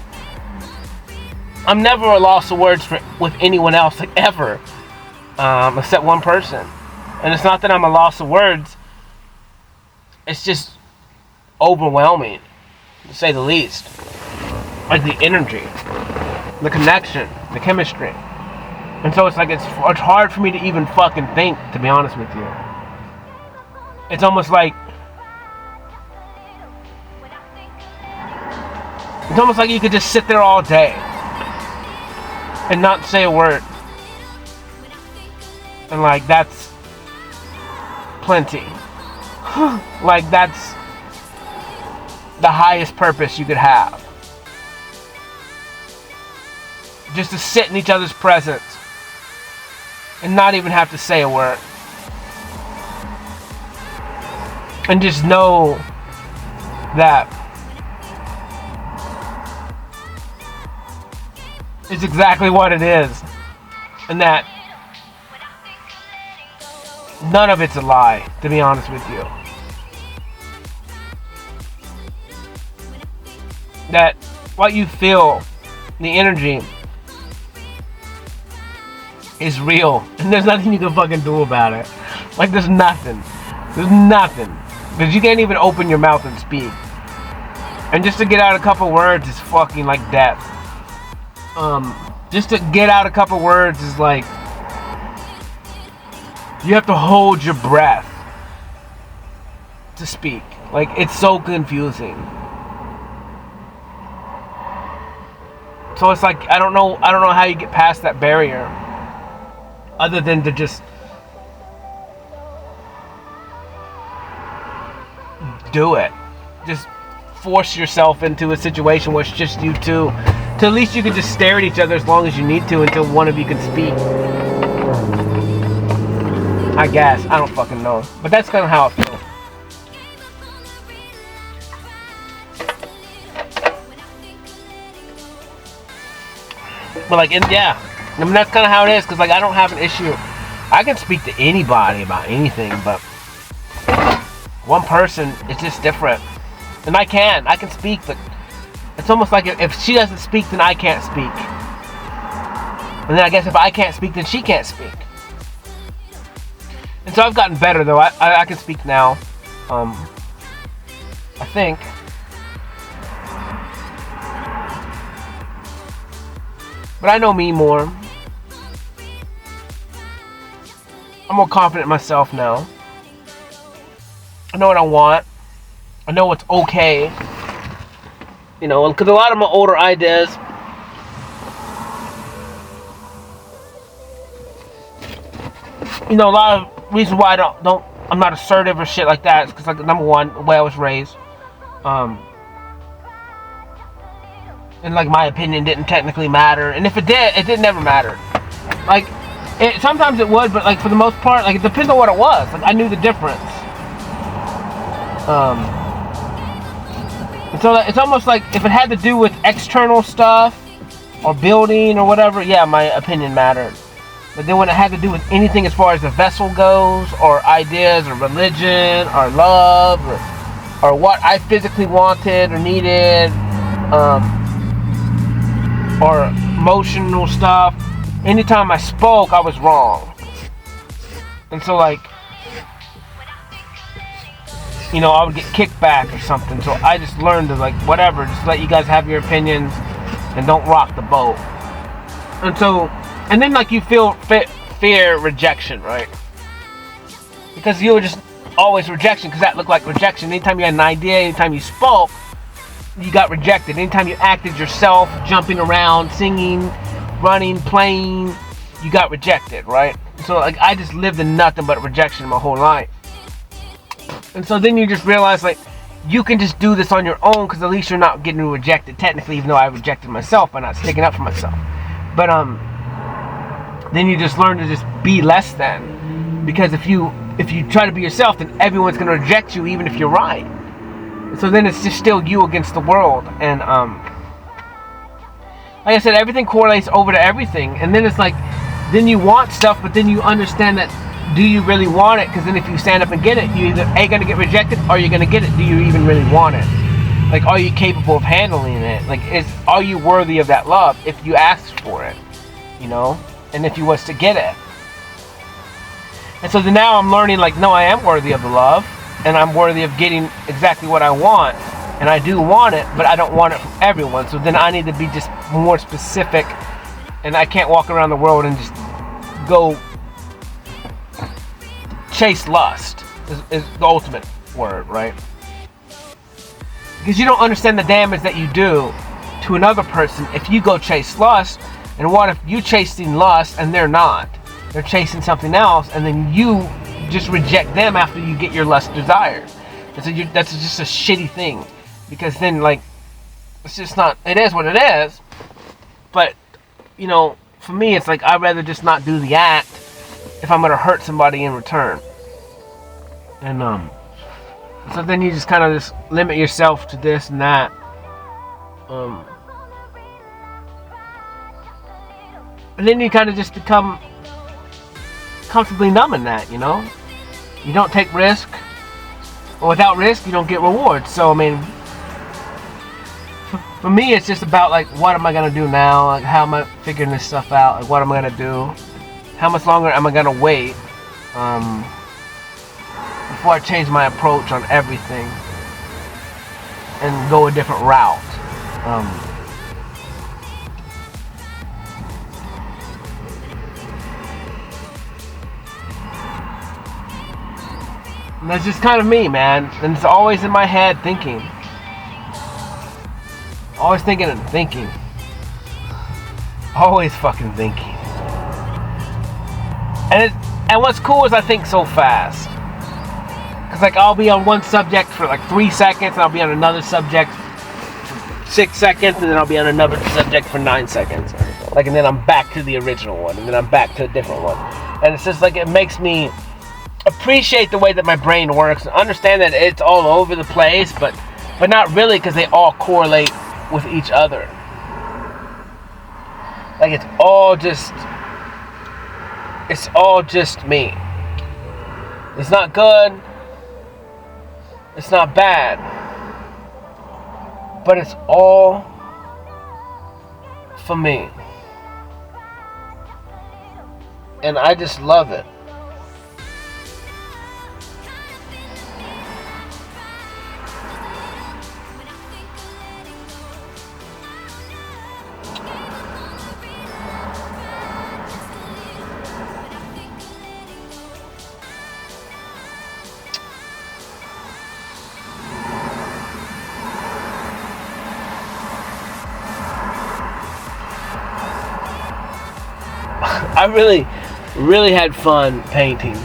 I'm never a loss of words with anyone else, like, ever. except one person. And it's not that I'm a loss of words. It's just overwhelming, to say the least. Like the energy, the connection, the chemistry. And so it's like it's hard for me to even fucking think, to be honest with you. It's almost like you could just sit there all day and not say a word. And like that's plenty. Like that's the highest purpose you could have. Just to sit in each other's presence and not even have to say a word. And just know that it's exactly what it is. And that none of it's a lie, to be honest with you. That what you feel, the energy, is real. And there's nothing you can fucking do about it. Like there's nothing. There's nothing. Because you can't even open your mouth and speak. And just to get out a couple words is fucking like death. Just to get out a couple words is like you have to hold your breath to speak. Like it's so confusing. So it's like I don't know how you get past that barrier other than to just do it. Just force yourself into a situation where it's just you two. Till at least you can just stare at each other as long as you need to until one of you can speak. I guess. I don't fucking know. But that's kind of how I feel. But like, yeah. I mean, that's kind of how it is. Because like, I don't have an issue. I can speak to anybody about anything. But one person, it's just different. And I can speak. But it's almost like if she doesn't speak, then I can't speak. And then I guess if I can't speak, then she can't speak. And so I've gotten better though. I can speak now. I think. But I know me more. I'm more confident in myself now. I know what I want. I know what's okay. You know, because a lot of my older ideas, you know, a lot of reasons why I'm not assertive or shit like that is because, like, number one, the way I was raised, and like my opinion didn't technically matter, and if it did, it never mattered. Like, sometimes it would, but like for the most part, like it depends on what it was. Like I knew the difference. And so it's almost like if it had to do with external stuff or building or whatever, yeah, my opinion mattered. But then when it had to do with anything as far as the vessel goes, or ideas, or religion, or love, or what I physically wanted or needed, or emotional stuff, anytime I spoke, I was wrong. And so like, you know, I would get kicked back or something. So I just learned to like, whatever, just let you guys have your opinions and don't rock the boat. And then like you feel fear rejection, right? Because you were just always rejection, because that looked like rejection. Anytime you had an idea, anytime you spoke, you got rejected. Anytime you acted yourself, jumping around, singing, running, playing, you got rejected, right? So like I just lived in nothing but rejection my whole life. And so then you just realize like you can just do this on your own, because at least you're not getting rejected technically, even though I rejected myself by not sticking up for myself. But then you just learn to just be less than, because if you try to be yourself, then everyone's going to reject you even if you're right. So then it's just still you against the world. And like I said, everything correlates over to everything. And then it's like, then you want stuff, but then you understand that, do you really want it? Because then if you stand up and get it, you either A, going to get rejected, or you're going to get it. Do you even really want it? Like, are you capable of handling it? Like, are you worthy of that love if you ask for it? You know? And if you was to get it. And so then now I'm learning, like, no, I am worthy of the love, and I'm worthy of getting exactly what I want, and I do want it, but I don't want it from everyone. So then I need to be just more specific, and I can't walk around the world and just go chase lust is the ultimate word, right? Because you don't understand the damage that you do to another person if you go chase lust. And what if you chasing lust and they're not? They're chasing something else, and then you just reject them after you get your lust desires. And so that's just a shitty thing, because then, like, it's just not. It is what it is. But you know, for me, it's like I'd rather just not do the act if I'm gonna hurt somebody in return. And so then you just kind of just limit yourself to this and that. And then you kind of just become comfortably numb in that, you know? You don't take risk. Or without risk, you don't get rewards. So, I mean, for me, it's just about, like, what am I going to do now? Like, how am I figuring this stuff out? Like, what am I going to do? How much longer am I going to wait before I change my approach on everything and go a different route? And that's just kind of me, man. And it's always in my head thinking. Always thinking and thinking. Always fucking thinking. And what's cool is I think so fast. Cause like I'll be on one subject for like 3 seconds, and I'll be on another subject for 6 seconds, and then I'll be on another subject for 9 seconds. Like, and then I'm back to the original one, and then I'm back to a different one. And it's just like it makes me appreciate the way that my brain works and understand that it's all over the place, but not really, because they all correlate with each other. Like it's all just me. It's not good, it's not bad, but it's all for me, and I just love it. I really had fun painting.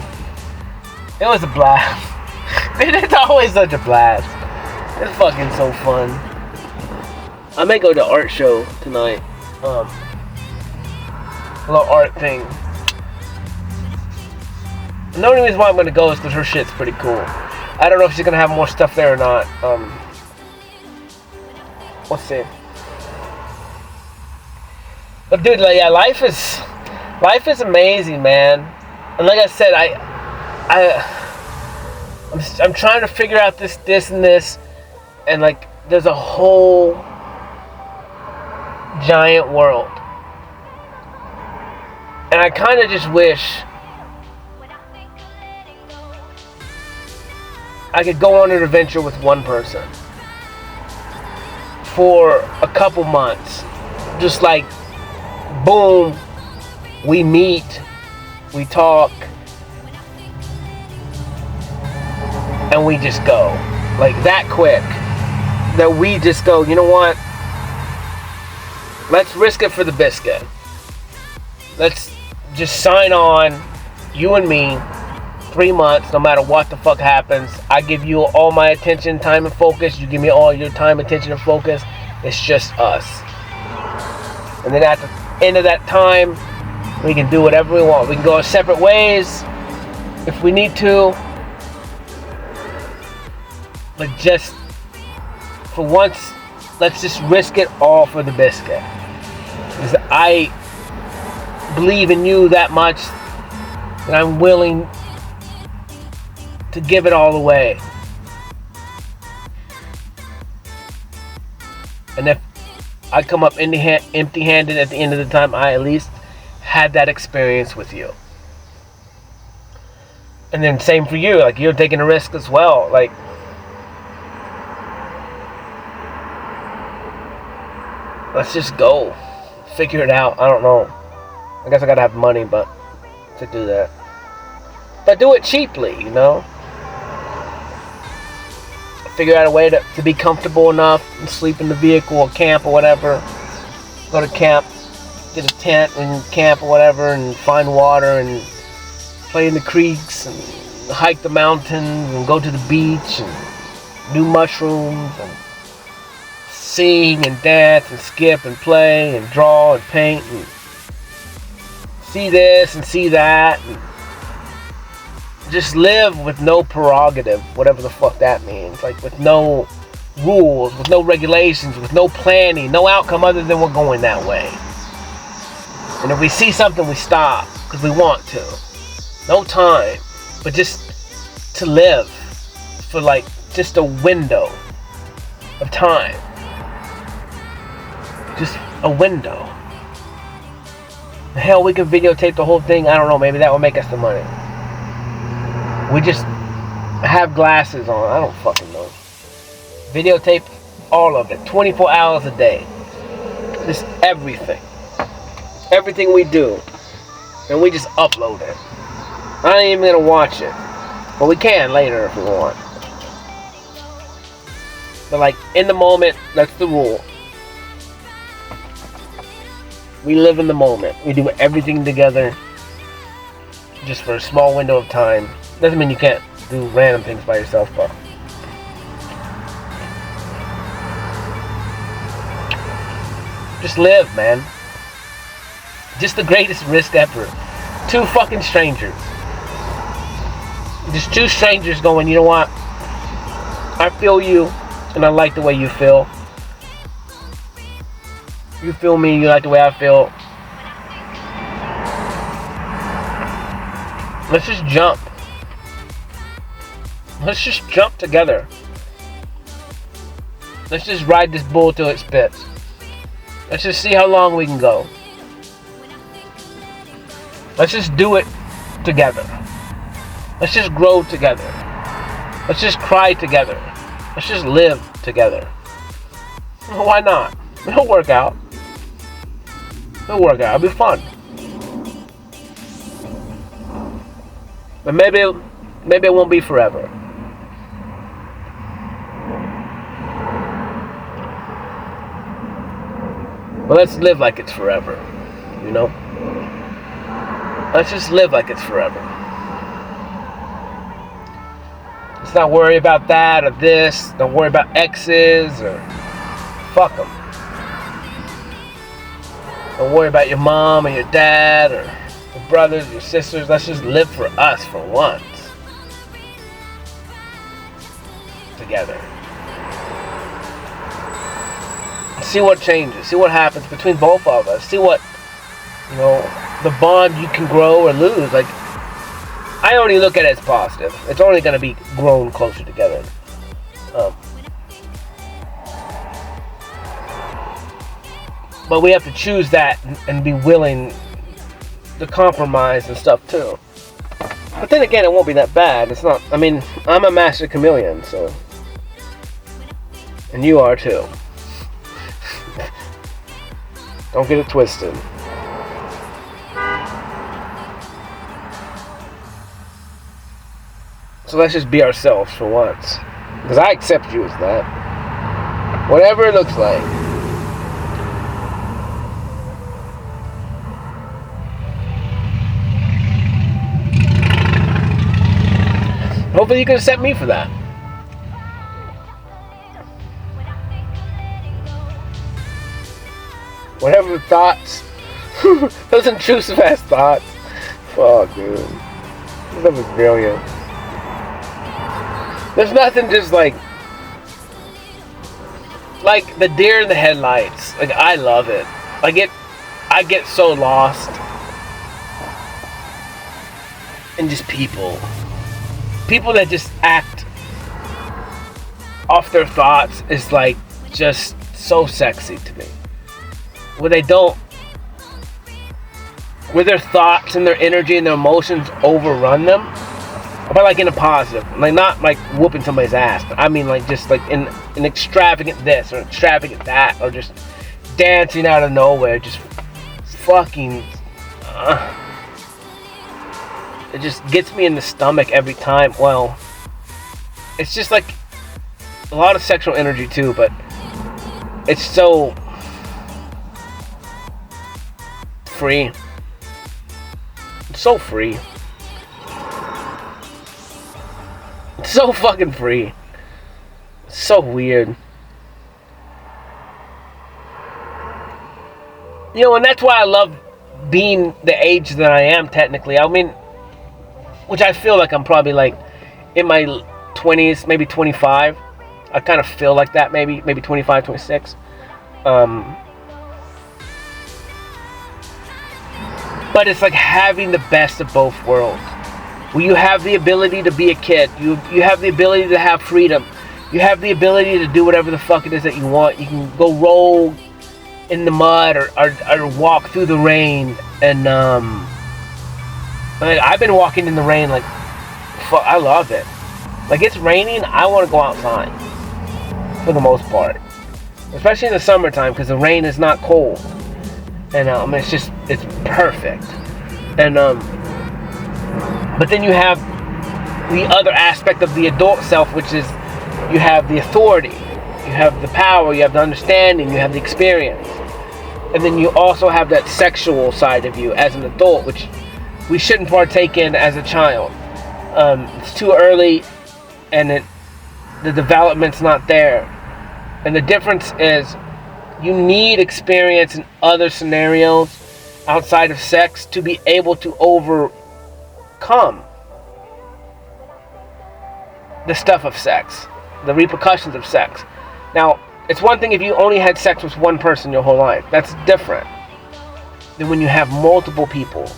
It was a blast. It's always such a blast. It's fucking so fun. I may go to art show tonight. A little art thing. The only reason why I'm gonna go is because her shit's pretty cool. I don't know if she's gonna have more stuff there or not. We'll see. But dude, like, yeah, life is amazing, man. And like I said, I'm trying to figure out this and this, and like there's a whole giant world. And I kind of just wish I could go on an adventure with one person for a couple months. Just like, boom, we meet, we talk, and we just go. Like that quick. That we just go, you know what? Let's risk it for the biscuit. Let's just sign on, you and me, 3 months, no matter what the fuck happens. I give you all my attention, time, and focus. You give me all your time, attention, and focus. It's just us. And then at the end of that time, we can do whatever we want. We can go our separate ways if we need to. But just for once, let's just risk it all for the biscuit. Because I believe in you that much that I'm willing to give it all away. And if I come up empty-handed at the end of the time, I at least had that experience with you. And then same for you, like you're taking a risk as well. Like, let's just go. Figure it out. I don't know. I guess I gotta have money, but to do that. But do it cheaply, you know? Figure out a way to be comfortable enough and sleep in the vehicle or camp or whatever. Go to camp, get a tent and camp or whatever, and find water and play in the creeks and hike the mountains and go to the beach and do mushrooms and sing and dance and skip and play and draw and paint and see this and see that and just live with no prerogative, whatever the fuck that means. Like with no rules, with no regulations, with no planning, no outcome other than we're going that way. And if we see something, we stop because we want to. No time, but just to live for like just a window of time. Just a window. Hell, we can videotape the whole thing. I don't know, maybe that will make us the money. We just have glasses on. I don't fucking know. Videotape all of it. 24 hours a day. Just everything. Everything we do. And we just upload it. I ain't even gonna watch it. But we can later if we want. But like, in the moment, that's the rule. We live in the moment. We do everything together. Just for a small window of time. Doesn't mean you can't do random things by yourself, but just live, man. Just the greatest risk ever. 2 fucking strangers. Just 2 strangers going, you know what? I feel you, and I like the way you feel. You feel me, you like the way I feel. Let's just jump. Let's just jump together. Let's just ride this bull till it spits. Let's just see how long we can go. Let's just do it together. Let's just grow together. Let's just cry together. Let's just live together. Well, why not? It'll work out. It'll work out. It'll be fun. But maybe it won't be forever. But let's live like it's forever, you know? Let's just live like it's forever. Let's not worry about that or this. Don't worry about exes or fuck them. Don't worry about your mom or your dad or your brothers, your sisters. Let's just live for us for once. Together. See what changes. See what happens between both of us. See what, you know, the bond you can grow or lose. Like, I only look at it as positive. It's only going to be grown closer together. But we have to choose that and be willing to compromise and stuff too. But then again, it won't be that bad. It's not, I mean, I'm a master chameleon, so. And you are too. Don't get it twisted. So let's just be ourselves for once. Because I accept you as that. Whatever it looks like. Hopefully you can accept me for that. Whatever the thoughts. Those intrusive ass thoughts. Fuck, dude. That was brilliant. There's nothing just like the deer in the headlights. Like, I love it. I get so lost in just people. People that just act off their thoughts is like just so sexy to me. Where their thoughts and their energy and their emotions overrun them. but like in a positive, like not like whooping somebody's ass, but I mean like just like in an extravagant this or extravagant that, or just dancing out of nowhere, just fucking. It just gets me in the stomach every time. Well, it's just like a lot of sexual energy too, but it's so free. It's so free. It's so fucking free. It's so weird. You know, and that's why I love being the age that I am technically. I mean, which I feel like I'm probably like in my 20s, maybe 25. I kind of feel like that, maybe 25, 26. But it's like having the best of both worlds. Where you have the ability to be a kid. You have the ability to have freedom. You have the ability to do whatever the fuck it is that you want. You can go roll in the mud or walk through the rain. And I've been walking in the rain like, fuck, I love it. Like it's raining, I want to go outside. For the most part. Especially in the summertime because the rain is not cold. And it's perfect. And but then you have the other aspect of the adult self, which is you have the authority, you have the power, you have the understanding, you have the experience. And then you also have that sexual side of you as an adult, which we shouldn't partake in as a child. It's too early, and the development's not there. And the difference is you need experience in other scenarios outside of sex to be able to overcome the stuff of sex, the repercussions of sex. Now, it's one thing if you only had sex with one person your whole life. That's different than when you have multiple people,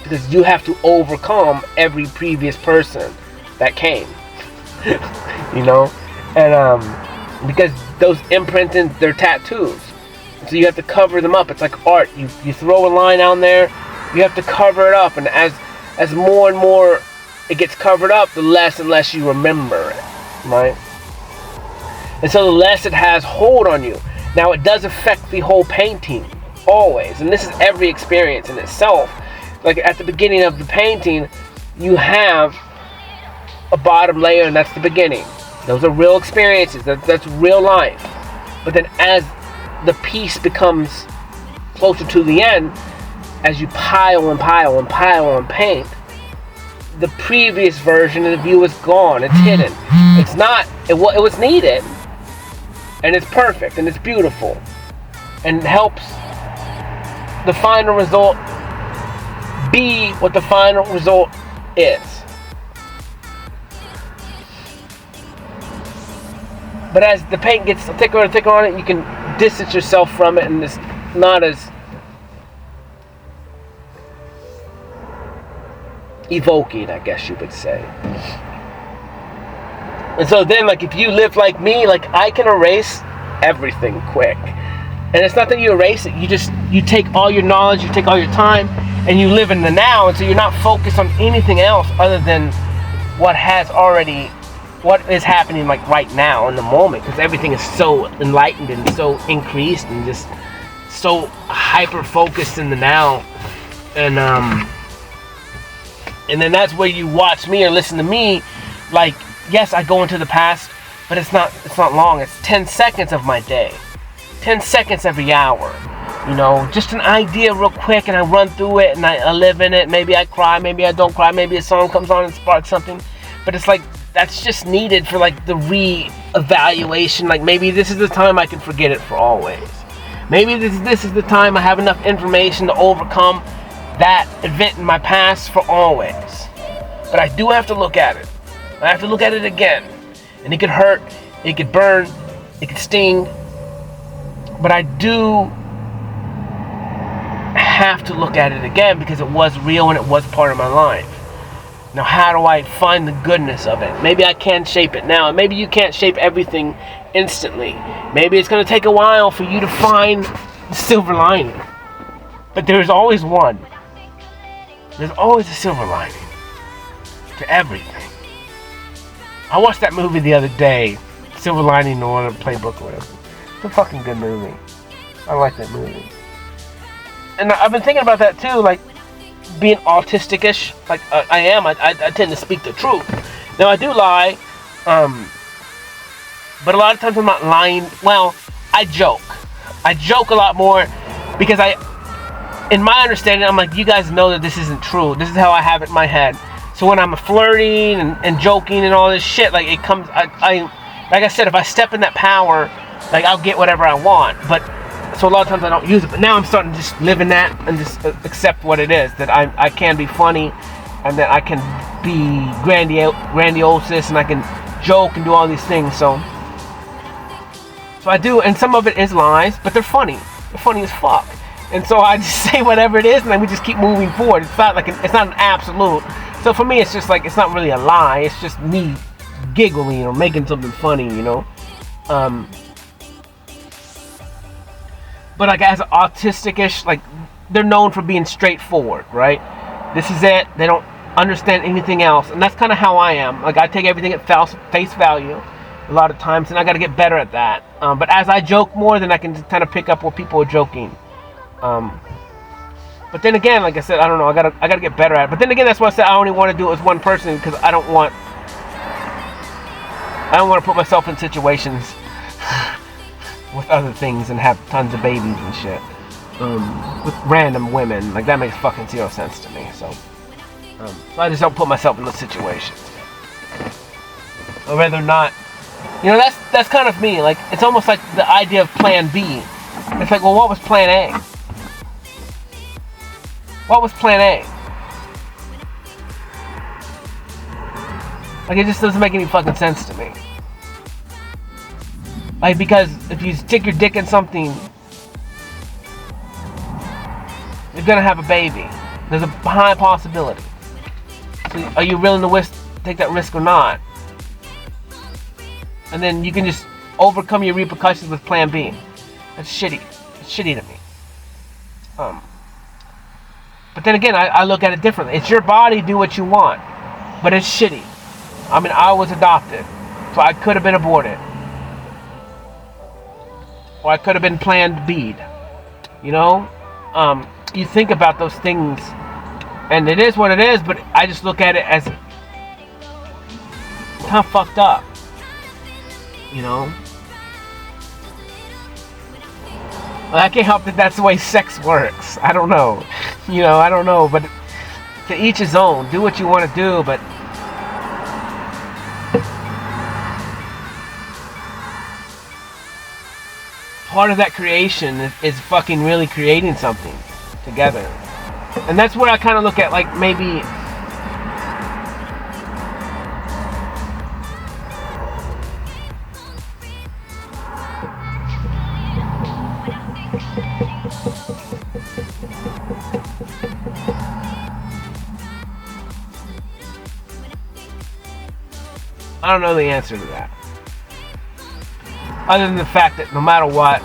because you have to overcome every previous person that came. You know? And because those imprinting, they're tattoos, so you have to cover them up. It's like art. You throw a line down there, you have to cover it up, and as more and more it gets covered up, the less and less you remember it, right? And so the less it has hold on you. Now it does affect the whole painting, always, and this is every experience in itself. Like at the beginning of the painting, you have a bottom layer, and that's the beginning. Those are real experiences, that's real life. But then as the piece becomes closer to the end, as you pile and pile and pile and paint, the previous version of the view is gone. It's hidden. It's not, it was needed, and it's perfect, and it's beautiful, and it helps the final result be what the final result is. But as the paint gets thicker and thicker on it, you can distance yourself from it, and it's not as evoking, I guess you would say. And so then, like, if you live like me, like, I can erase everything quick. And it's not that you erase it, you take all your knowledge, you take all your time, and you live in the now, and so you're not focused on anything else other than what is happening like right now in the moment, because everything is so enlightened and so increased and just so hyper focused in the now. And then that's where you watch me or listen to me. Like, yes, I go into the past, but it's not long. It's 10 seconds of my day, 10 seconds every hour. You know, just an idea real quick, and I run through it, and I live in it. Maybe I cry, maybe I don't cry, maybe a song comes on and sparks something. But it's like, that's just needed for like the re-evaluation. Like, maybe this is the time I can forget it for always. Maybe this is the time I have enough information to overcome that event in my past for always. But I do have to look at it. I have to look at it again. And it could hurt, it could burn, it could sting. But I do have to look at it again because it was real and it was part of my life. Now, how do I find the goodness of it? Maybe I can shape it now. And maybe you can't shape everything instantly. Maybe it's going to take a while for you to find the silver lining. But there's always one. There's always a silver lining to everything. I watched that movie the other day, Silver Lining Playbook or whatever. It's a fucking good movie. I like that movie. And I've been thinking about that too, like being autistic-ish. Like I am. I tend to speak the truth. Now I do lie, but a lot of times I'm not lying. Well, I joke. I joke a lot more because in my understanding, I'm like, you guys know that this isn't true. This is how I have it in my head. So when I'm flirting and joking and all this shit, like it comes, like I said, if I step in that power, like I'll get whatever I want. But so a lot of times I don't use it. But now I'm starting to just live in that and just accept what it is. That I can be funny, and that I can be grandiose, and I can joke and do all these things. So I do, and some of it is lies, but they're funny. They're funny as fuck. And so I just say whatever it is, and then we just keep moving forward. It's not like it's not an absolute. So for me, it's just like, it's not really a lie. It's just me giggling or making something funny, you know. But like as autistic-ish, like they're known for being straightforward, right? This is it. They don't understand anything else, and that's kind of how I am. Like I take everything at face value a lot of times, and I got to get better at that. But as I joke more, then I can just kind of pick up what people are joking. But then again, like I said, I don't know. I gotta get better at it. But then again, that's why I said I only want to do it with one person, because I don't want to put myself in situations with other things and have tons of babies and shit with random women. Like that makes fucking zero sense to me. So I just don't put myself in those situations. I'd rather not. You know, that's kind of me. Like it's almost like the idea of Plan B. It's like, well, what was Plan A? What was Plan A? Like, it just doesn't make any fucking sense to me. Like, because if you stick your dick in something, you're gonna have a baby. There's a high possibility. So, are you willing to take that risk or not? And then you can just overcome your repercussions with Plan B. That's shitty. It's shitty to me. But then again, I look at it differently. It's your body, do what you want. But it's shitty. I mean, I was adopted, so I could have been aborted. Or I could have been Plan B'd. You know? You think about those things, and it is what it is, but I just look at it as kind of fucked up. You know? I can't help that that's the way sex works. I don't know. You know, I don't know. But to each his own. Do what you want to do, but part of that creation is fucking really creating something together. And that's where I kind of look at, like, maybe I don't know the answer to that. Other than the fact that no matter what,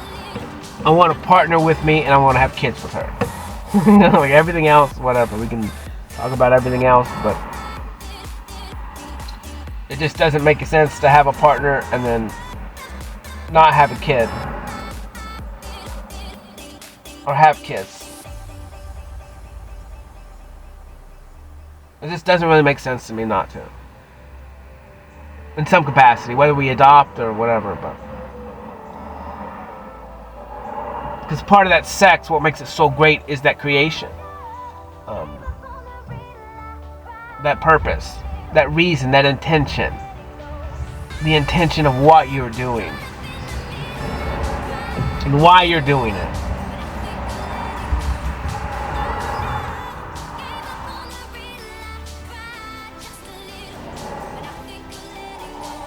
I want a partner with me and I want to have kids with her. You know, like everything else, whatever. We can talk about everything else, but it just doesn't make sense to have a partner and then not have a kid. Or have kids. It just doesn't really make sense to me not to. In some capacity, whether we adopt or whatever, but because part of that sex, what makes it so great is that creation, that purpose, that reason, that intention, the intention of what you're doing and why you're doing it.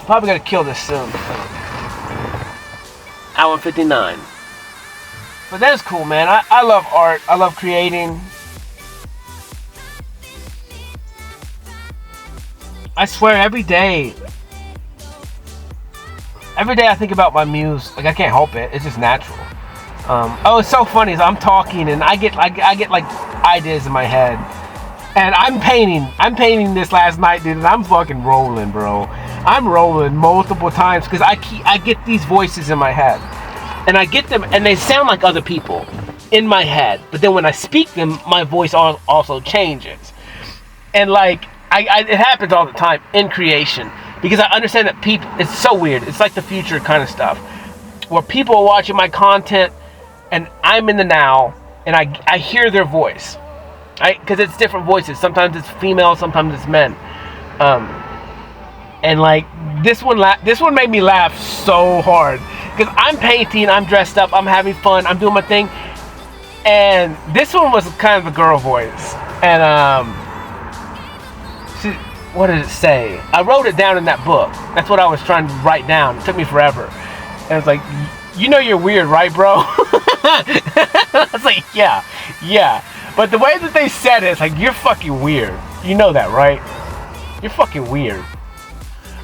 Probably gonna kill this soon. Hour 59. But that is cool, man. I love art. I love creating. I swear every day I think about my muse. Like I can't help it. It's just natural. It's so funny. Is I'm talking and I get like ideas in my head, And I'm painting this last night, dude, and I'm fucking rolling, bro. I'm rolling multiple times because I get these voices in my head, and I get them, and they sound like other people in my head. But then when I speak them, my voice also changes, and like it happens all the time in creation because I understand that people. It's so weird. It's like the future kind of stuff, where people are watching my content, and I'm in the now, and I hear their voice. Because it's different voices. Sometimes it's female, sometimes it's men. And like this one made me laugh so hard because I'm painting, I'm dressed up, I'm having fun, I'm doing my thing, and this one was kind of the girl voice. And what did it say? I wrote it down in that book. That's what I was trying to write down. It took me forever. And it's like, you know you're weird, right, bro? I was like, yeah. But the way that they said it, it's like, you're fucking weird. You know that, right? You're fucking weird.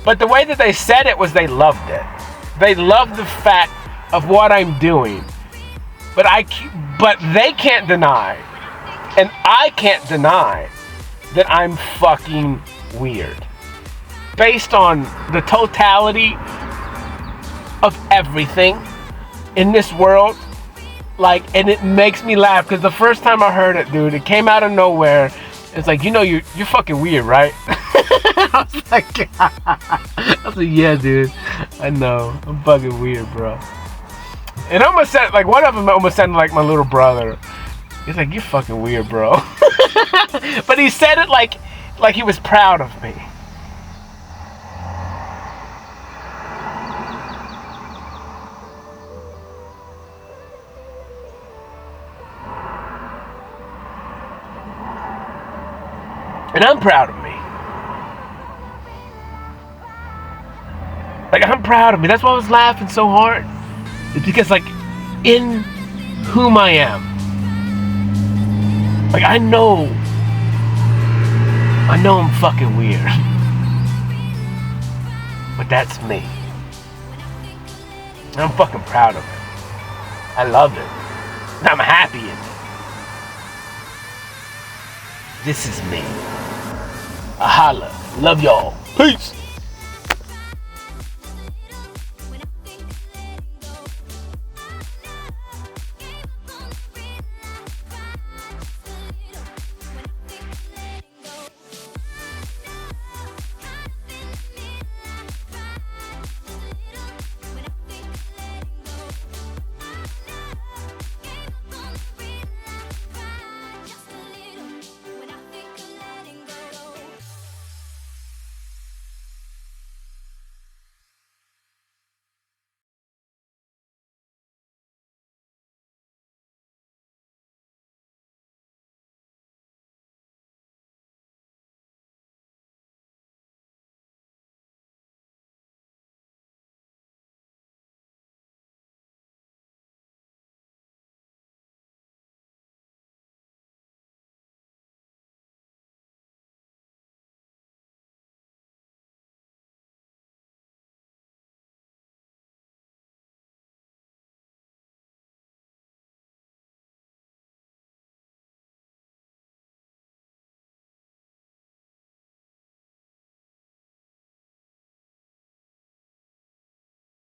But the way that they said it was they loved it. They loved the fact of what I'm doing. But they can't deny, and I can't deny, that I'm fucking weird. Based on the totality of everything in this world. Like, and it makes me laugh because the first time I heard it, dude, it came out of nowhere. It's like, you know, you're fucking weird, right? I was like, yeah, dude, I know, I'm fucking weird, bro. It almost said, like, one of them almost sounded like my little brother. He's like, you're fucking weird, bro. But he said it like he was proud of me. And I'm proud of me. Like, I'm proud of me. That's why I was laughing so hard. It's because, like, in whom I am, like, I know I'm fucking weird. But that's me. And I'm fucking proud of it. I love it. And I'm happy in it. This is me. A holla. Love y'all. Peace.